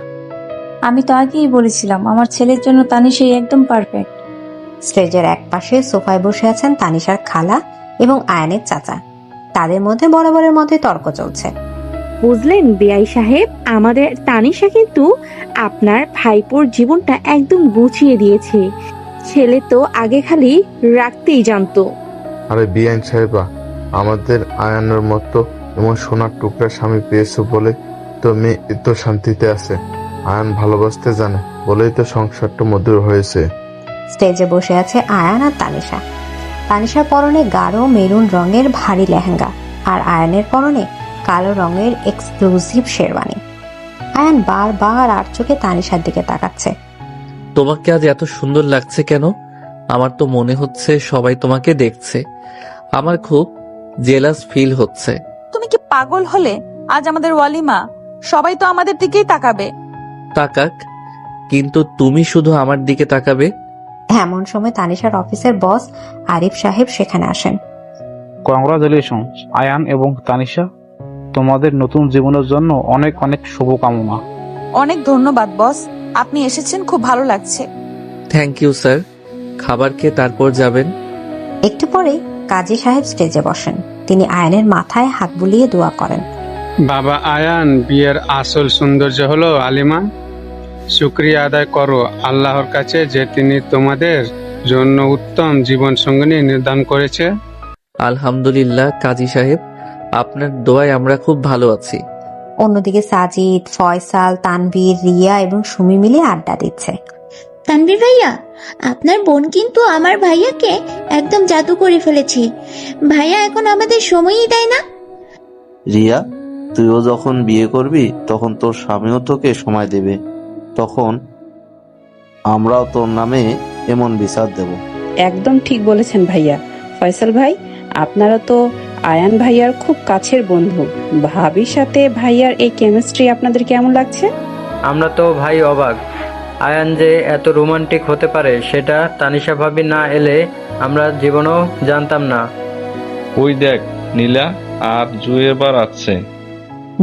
আমি তো আগেই বলেছিলাম আমার ছেলের জন্য তানিশাই একদম পারফেক্ট। স্টেজের এক পাশে সোফায় বসে আছেন তানিশার খালা এবং আয়ানের চাচা। তাদের মধ্যে বরাবরের মধ্যে তর্ক চলছে। বুঝলেন বিআই সাহেব, আমাদের তানিশা কিন্তু আপনার ভাইপোর জীবনটা একদম গুছিয়ে দিয়েছে। ছেলে তো আগে খালি রাখতেই জানতো। আরে বিআইন সাহেবা, আমাদের আয়ানের মতো এমন সোনার টুকরা স্বামী পেয়েছো বলে তো মেয়ে এত শান্তিতে আছে। আয়ান ভালোবাসতে জানে বলেই তো সংসারটা মধুর হয়েছে। স্টেজে বসে আছে আয়ান আর তানিশা। তানিশার পরনে গাঢ় মেরুন রঙের ভারী লেহেঙ্গা আর আয়ানের পরনে কালো রঙের এক্সক্লুসিভ শেরওয়ানি। আয়ান বারবার আর চোখে তানিশার দিকে তাকাচ্ছে। তোমাকে আজ এত সুন্দর লাগছে কেন? আমার তো মনে হচ্ছে সবাই তোমাকে দেখছে। আমার খুব জেলাস ফিল হচ্ছে। তুমি কি পাগল হলে? আজ আমাদের ওয়ালিমা, সবাই তো আমাদের দিকেই তাকাবে। তাকাক, কিন্তু তুমি শুধু আমার দিকে তাকাবে। এমন সময় তানিশার অফিসের বস আরিফ সাহেব সেখানে আসেন। কংগ্রাচুলেশন আয়ান এবং তানিশা, তোমাদের নতুন জীবনের জন্য অনেক অনেক শুভকামনা। অনেক ধন্যবাদ বস, আপনি এসেছেন, খুব ভালো লাগছে। Thank you sir. খাবার খেয়ে তারপর যাবেন। একটু পরে কাজী সাহেব স্টেজে বসেন। তিনি আয়ানের মাথায় হাত বুলিয়ে দোয়া করেন। বাবা আয়ান, বিয়ের আসল সৌন্দর্য হলো আলিমা। শুকরিয়া আদায় করো আল্লাহর কাছে যে তিনি তোমাদের জন্য উত্তম জীবন সঙ্গিনী নির্ধারণ করেছে। আলহামদুলিল্লাহ কাজী সাহেব, আপনার দোয়ায় আমরা খুব ভালো আছি। অন্যদিকে সাজিদ, ফয়সাল, তানভীর, রিয়া এবং সুমি মিলে আড্ডা দিচ্ছে। তানভীর ভাইয়া, আপনার বোন কিন্তু আমার ভাইয়াকে একদম জাদু করে ফেলেছে। ভাইয়া এখন আমাদের সময়ই দেয় না। রিয়া, তুইও যখন বিয়ে করবি তখন তোর স্বামীও তোকে সময় দেবে। তখন আমরাও তোর নামে এমন বিচার দেব। একদম ঠিক বলেছেন ভাইয়া। ফয়সাল ভাই, আপনারা তো আয়ান ভাইয়ার খুব কাছের বন্ধু। ভাবির সাথে ভাইয়ার এই কেমিস্ট্রি আপনাদের কেমন লাগছে? আমরা তো ভাই অবাক। আয়ান যে এত রোমান্টিক হতে পারে সেটা তানিশা ভাবি না এলে আমরা জীবনেও জানতাম না। ওই দেখ, নীলা আর জুয়েবার আসছে।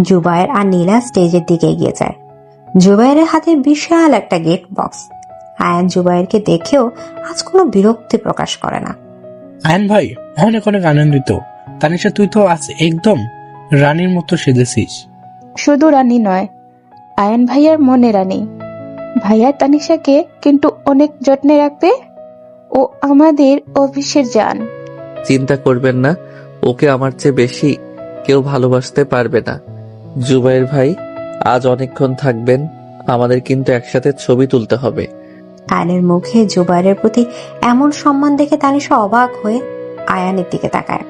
জুবায়ের আর নীলা স্টেজের দিকে এগিয়ে যায়। জুবায়েরের হাতে বিশাল একটা গিফট বক্স। আয়ান জুবায়েরকে দেখেও আজ কোনো বিরক্তি প্রকাশ করে না। আয়ন ভাই, অনেক অনেক আনন্দিত। তানিশা, তুই তো আজ একদম রানীর মতো সেজেছিস। শুধু রানী নয়, আয়ান ভাইয়ার মনে রানী। ভাইয়া তানিশাকে কিন্তু অনেক যত্নে রাখবে। ও আমাদের অফিসের জান। চিন্তা করবেন না, ওকে আমার চেয়ে বেশি কেউ ভালোবাসতে পারবে না। জুবাইর ভাই, আজ অনেকক্ষণ থাকবেন, আমাদের কিন্তু একসাথে ছবি তুলতে হবে। আয়ানের মুখে জুবাইরের প্রতি এমন সম্মান দেখে তানিশা অবাক হয়ে আয়ানের দিকে তাকায়।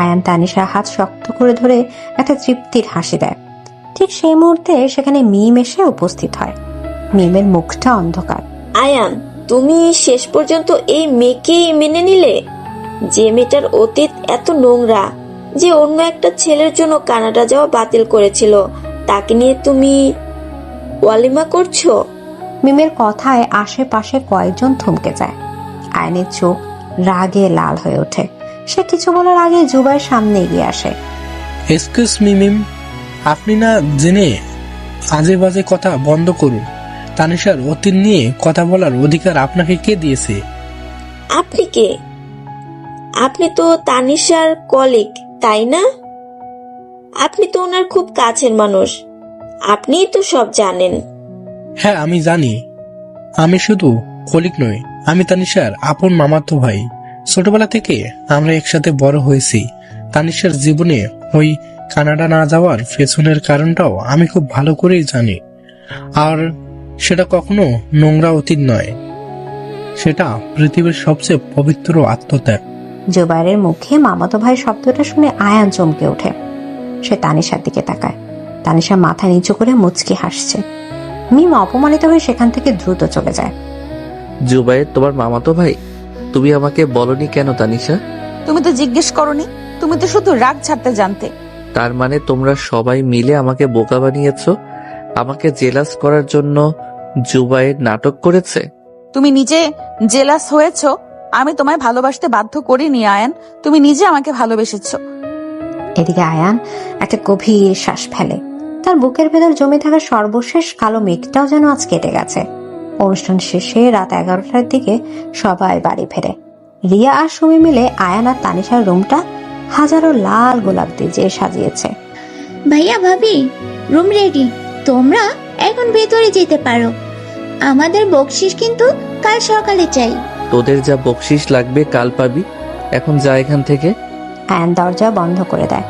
আয়ান তানিশার হাত শক্ত করে ধরে একটা তৃপ্তির হাসি দেয়। ঠিক সেই মুহূর্তে সেখানে মিম এসে উপস্থিত হয়। মিমের মুখটা অন্ধকার। আয়ান, তুমি শেষ পর্যন্ত এই মেয়েকেই মেনে নিলে? যে মেয়েটার অতীত এত নোংরা, যে অন্য একটা ছেলের জন্য কানাডা যাওয়া বাতিল করেছিল, তাকে নিয়ে তুমি ওয়ালিমা করছো? মিমের কথায় আশেপাশে কয়েকজন থমকে যায়। আয়নের চোখ রাগে লাল হয়ে ওঠে। সে কিছু বলার আগে জুবাইর সামনে এগিয়ে আসে। এক্সকিউজ মি মিম, আপনি না জেনে আজে বাজে কথা বন্ধ করুন। তানিশার অতীত নিয়ে কথা বলার অধিকার আপনাকে কে দিয়েছে? আপনি কে? আপনি তো তানিশার কলিগ, তাই না? আপনি তো ওনার খুব কাছের মানুষ, আপনিই তো সব জানেন। হ্যাঁ আমি জানি। আমি শুধু কলিগ নই, আমি তানিশার আপন মামাতো ভাই। ছোটবেলা থেকে আমরা একসাথে বড় হয়েছি। তানিশার জীবনে ওই কানাডা না যাওয়ার পেছনের কারণটাও আমি খুব ভালো করেই জানি। আর সেটা কখনো নোংরা অতীত নয়, সেটা পৃথিবীর সবচেয়ে পবিত্র আত্মত্যাগ। জুবাইরের মুখে মামাতো ভাই শব্দটা শুনে আয়ান চমকে ওঠে। সে তানিশার দিকে তাকায়। তানিশা মাথা নিচু করে মুচকি হাসছে। মিম অপমানিত হয়ে সেখান থেকে দ্রুত চলে যায়। জুবাইর তোমার মামাতো ভাই? তুমি আমাকে বলনি কেন তানিশা? তুমি তো জিজ্ঞেস করনি, তুমি তো শুধু রাগ ছাড়তে জানতে। তার মানে তোমরা সবাই মিলে আমাকে বোকা বানিয়েছো? আমাকে জেলাস করার জন্য জুবাইর নাটক করেছে? তুমি নিজে জেলাস হয়েছো, আমি তোমায় ভালোবাসতে বাধ্য করিনি আয়ান, তুমি নিজে আমাকে ভালোবেসেছো। এদিকে আয়ান একটা গভীর শ্বাস ফেলে। তার বুকের ভেতর জমে থাকা সর্বশেষ কালো মেঘটাও যেন আজ কেটে গেছে। অনুষ্ঠান শেষে রাত 11টার দিকে সবাই বাড়ি ফেরে। রিয়া আর সুমি মিলে আয়ান আর তানিশার রুমটা হাজারো লাল গোলাপ দিয়ে সাজিয়েছে। ভাইয়া ভাবি, রুম রেডি, তোমরা এখন ভেতরে যেতে পারো। আমাদের বকশিস কিন্তু কাল সকালে চাই। তোদের যা বকশিস লাগবে কাল পাবি, এখন যা এখান থেকে। আয়ান দরজা বন্ধ করে দেয়।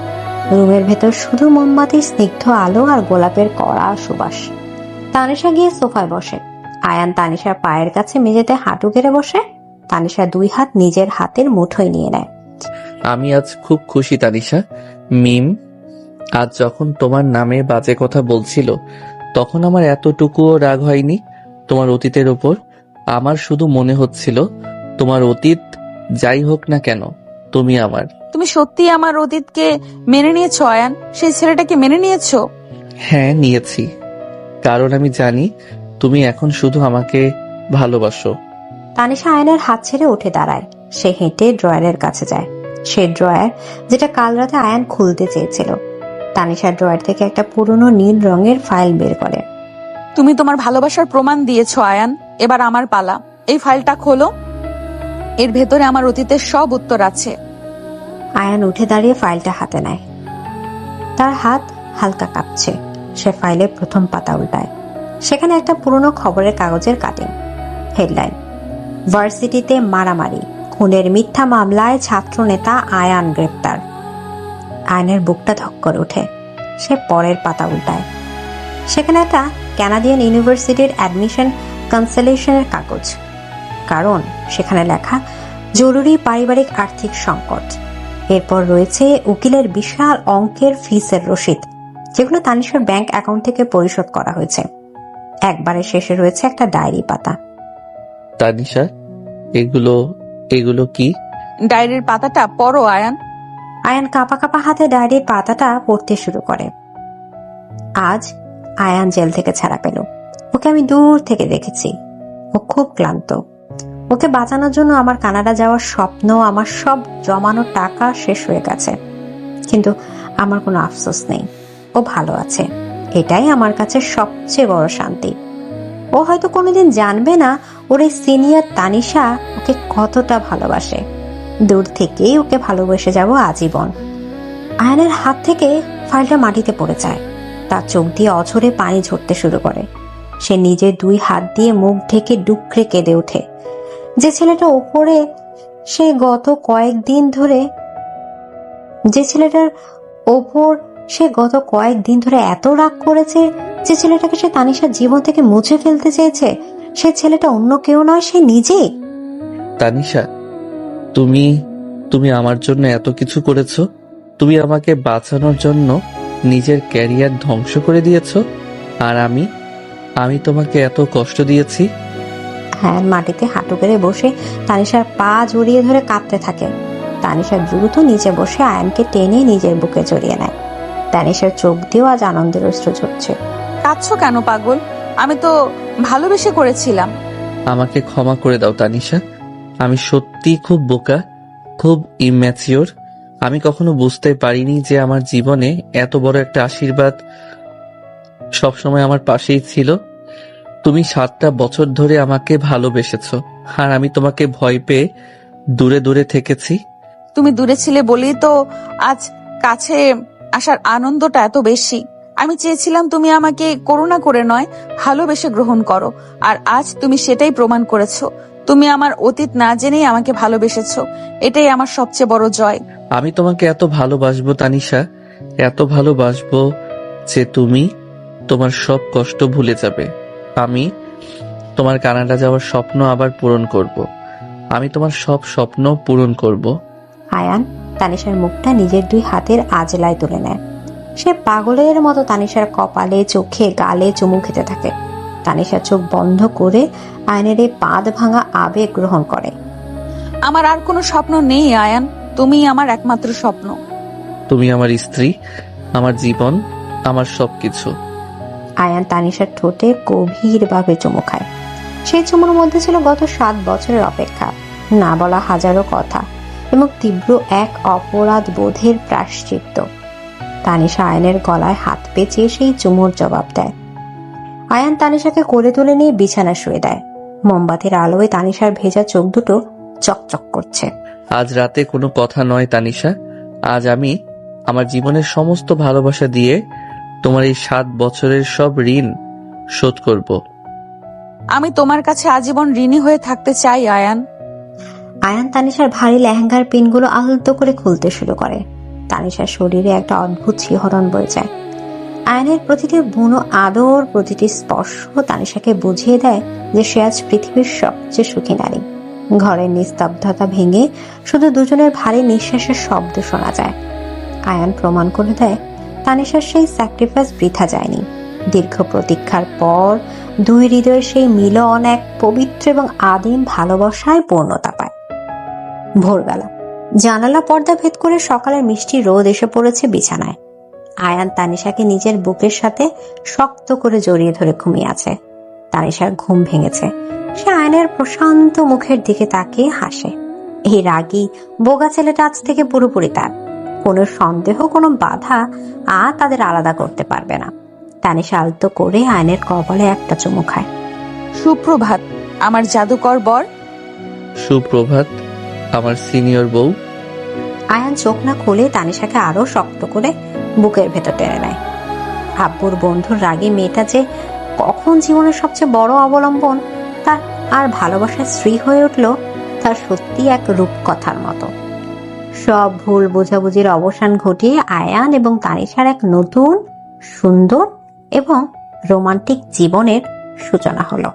রুমের ভেতর শুধু মোমবাতির স্নিগ্ধ আলো আর গোলাপের কড়া সুবাস। তানিশা গিয়ে সোফায় বসে। আয়ান তানিশার পায়ের কাছে মেঝেতে হাঁটু গেড়ে বসে। তানিশা দুই হাত নিজের হাতের মুঠোয় নিয়ে নেয়। আমি আজ খুব খুশি তানিশা। মিম আজ যখন তোমার নামে বাজে কথা বলছিল, তখন আমার এতটুকুও রাগ হয়নি তোমার অতীতের ওপর। আমার শুধু মনে হচ্ছিল তোমার অতীত যাই হোক না কেন, তুমি আমার। তুমি সত্যি আমার অতীতকে মেনে নিয়েছো আয়ান? সেই ছেলেটাকে মেনে নিয়েছো? হ্যাঁ নিয়েছি, কারণ আমি জানি তুমি এখন শুধু আমাকে ভালোবাসো। তানিশা আয়নের হাত ছেড়ে উঠে দাঁড়ায়। সে হেঁটে ড্রয়ারের কাছে যায়। সে ড্রয়ার যেটা কাল রাতে আয়ান খুলতে চেয়েছিল। তানিশার ড্রয়ার থেকে একটা পুরনো নীল রঙের ফাইল বের করে। তুমি তোমার ভালোবাসার প্রমাণ দিয়েছো আয়ান, এবার আমার পালা। এই ফাইলটা খোলো, এর ভেতরে আমার অতীতের সব উত্তর আছে। আয়ান উঠে দাঁড়িয়ে ফাইলটা হাতে নেয়। তার হাত হালকা কাঁপছে। সে ফাইলের প্রথম পাতা উল্টায়। সেখানে একটা পুরনো খবরের কাগজের কাটিং। হেডলাইন: ভার্সিটিতে মারামারি, খুনের মিথ্যা মামলায় ছাত্র নেতা আয়ান গ্রেপ্তার। আয়ানের বুকটা ধক করে ওঠে। সে পরের পাতা উল্টায়। সেখানে একটা কানাডিয়ান ইউনিভার্সিটির অ্যাডমিশন ক্যান্সেলেশনের কাগজ। কারণ সেখানে লেখা জরুরি পারিবারিক আর্থিক সংকট। এরপর রয়েছে উকিলের বিশাল অঙ্কের ফিসের রসিদ, যেগুলো তানিশার ব্যাংক অ্যাকাউন্ট থেকে পরিশোধ করা হয়েছে। একবারে শেষে রয়েছে একটা ডায়েরি পাতা। তানিশা, এগুলো কি? ডায়েরির পাতাটা পড়ো আয়ান। আয়ান কাঁপা কাঁপা হাতে ডায়েরির পাতাটা পড়তে শুরু করে। আজ আয়ান জেল থেকে ছাড়া পেল। ওকে আমি দূর থেকে দেখেছি। ও খুব ক্লান্ত। ওকে বাঁচানোর জন্য আমার কানাডা যাওয়ার স্বপ্ন, আমার সব জমানো টাকা শেষ হয়ে গেছে। কিন্তু আমার কোনো আফসোস নেই। ও ভালো আছে, এটাই আমার কাছে সবচেয়ে বড় শান্তি। ও হয়তো কোনোদিন জানবে না ওর এই সিনিয়র তানিশা ওকে কতটা ভালোবাসে। দূর থেকেই ওকে ভালোবেসে যাব আজীবন। আয়নের হাত থেকে ফাইলটা মাটিতে পড়ে যায়। তার চোখ দিয়ে অঝরে পানি ঝরতে শুরু করে। সে নিজের 2 হাত দিয়ে মুখ ঢেকে ডুকরে কেঁদে ওঠে। যে ছেলেটা ওপরে সে গত কয়েকদিন ধরে এত রাগ করেছে, যে ছেলেটাকে সে তানিশার জীবন থেকে মুছে ফেলতে চেয়েছে, সে ছেলেটা অন্য কেউ নয়, সে নিজেই। তানিশা, তুমি আমার জন্য এত কিছু করেছো। তুমি আমাকে বাঁচানোর জন্য নিজের ক্যারিয়ার ধ্বংস করে দিয়েছো, আর আমি তোমাকে এত কষ্ট দিয়েছি। হ্যাঁ, মাটিতে হাঁটু করে বসে তানিশার পা জড়িয়ে ধরে কাঁদতে থাকে। তানিশা দ্রুত নিচে বসে আয়ানকে টেনে নিজের বুকে জড়িয়ে নেয়। তানিশার চোখ দিয়েও আজ আনন্দের অশ্রু ঝরছে। কাঁদছো কেন পাগল? আমি তো ভালোবেসে করেছিলাম। আমাকে ক্ষমা করে দাও তানিশা, আমি সত্যি খুব বোকা, খুব ইম্যাচিওর। আমি কখনো বুঝতে পারিনি যে আমার জীবনে এত বড় একটা আশীর্বাদ সবসময় আমার পাশেই ছিল। তুমি 7টা বছর ধরে আমাকে ভালোবেসেছো, আর আমি তোমাকে ভয় পেয়ে দূরে দূরে থেকেছি। তুমি দূরে ছিলে বলেই তো আজ কাছে আসার আনন্দটা এত বেশি। আমি চেয়েছিলাম তুমি আমাকে করুণা করে নয়, ভালোবেসে গ্রহণ করো, আর আজ তুমি সেটাই প্রমাণ করেছো। তুমি আমার অতীত না জেনেই আমাকে ভালোবেসেছো, এটাই আমার সবচেয়ে বড় জয়। আমি তোমাকে এত ভালোবাসবো তানিশা, এত ভালোবাসবো যে তুমি তোমার সব কষ্ট ভুলে যাবে। আমি তোমার কানাডা যাওয়ার স্বপ্ন আবার পূরণ করব। আমি তোমার সব স্বপ্ন পূরণ করব। আয়ান তানিশার মুখটা নিজের 2 হাতের আজলায় তুলে নেয়। সে পাগলের মতো তানিশার কপালে, চোখে, গালে চুমু খেতে থাকে। তানিশা চোখ বন্ধ করে আয়নের এই পাদ ভাঙা আবেগ গ্রহণ করে। আমার আর কোনো স্বপ্ন নেই আয়ান, তুমি আমার একমাত্র স্বপ্ন। তুমি আমার স্ত্রী, আমার জীবন, আমার সবকিছু। আয়ান তানিশার ঠোঁটে গভীরভাবে চুমু খায়। সেই চুমুর মধ্যে ছিল গত 7 বছরের অপেক্ষা, না বলা হাজারো কথা এবং তীব্র এক অপরাধ বোধের প্রায়শ্চিত্ত। তানিশা আয়নের গলায় হাত পেঁচিয়ে সেই চুমুর জবাব দেয়। আয়ান তানিশাকে কোলে তুলে নিয়ে বিছানায় শুয়ে দেয়। মোমবাতির আলোয় তানিশার ভেজা চোখ দুটো চকচক করছে। আজ রাতে কোনো কথা নয় তানিশা, আজ আমি আমার জীবনের সমস্ত ভালোবাসা দিয়ে তোমার এই 7 বছরের সব ঋণ শোধ করব। আমি তোমার কাছে আজীবন ঋণী হয়ে থাকতে চাই আয়ান। আয়ান তানিশার ভারী লেহেঙ্গার পিনগুলো আলতো করে খুলতে শুরু করে। তানিশার শরীরে একটা অদ্ভুত শিহরণ বয়ে যায়। আয়নের প্রতিটি বুনো আদর, প্রতিটি স্পর্শ তানিশাকে বুঝিয়ে দেয় যে সে আজ পৃথিবীর সবচেয়ে সুখী নারী। ঘরের নিস্তব্ধতা ভেঙে শুধু দুজনের ভারী নিঃশ্বাসের শব্দ শোনা যায়। আয়ান প্রমাণ করে দেয় তানিশার সেই স্যাক্রিফাইস বৃথা যায়নি। দীর্ঘ প্রতীক্ষার পর 2 হৃদয়ের সেই মিলন এক পবিত্র এবং আদিম ভালোবাসায় পূর্ণতা পায়। ভোরবেলা জানালা পর্দা ভেদ করে সকালের মিষ্টি রোদ এসে পড়েছে বিছানায়। আয়ান তানিশাকে নিজের বুকের সাথে শক্ত করে জড়িয়ে ধরে ঘুমিয়ে আছে। তানিশার ঘুম ভেঙেছে। সে আয়নের প্রশান্ত মুখের দিকে তাকিয়ে হাসে। এই রাগী বোগা ছেলেটা আজ থেকে পুরোপুরি তার। কোনো সন্দেহ, কোনো বাধা আর তাদের আলাদা করতে পারবে না। তানিশা আলতো করে আয়নের কপালে একটা চুমু খায়। সুপ্রভাত আমার জাদুকর বর। সুপ্রভাত আমার সিনিয়র বউ। আয়ান চোখ না খুলে তানিশাকে আরো শক্ত করে বুকের ভেতর টেনে নেয়। আব্বুর বন্ধুর রাগী মেয়েটা যে কখন জীবনের সবচেয়ে বড় অবলম্বন তার আর ভালোবাসার স্ত্রী হয়ে উঠল, তার সত্যি এক রূপকথার মতো। সব ভুল বোঝাবুঝির অবসান ঘটিয়ে আয়ান এবং তানিশার এক নতুন, সুন্দর এবং রোমান্টিক জীবনের সূচনা হলো।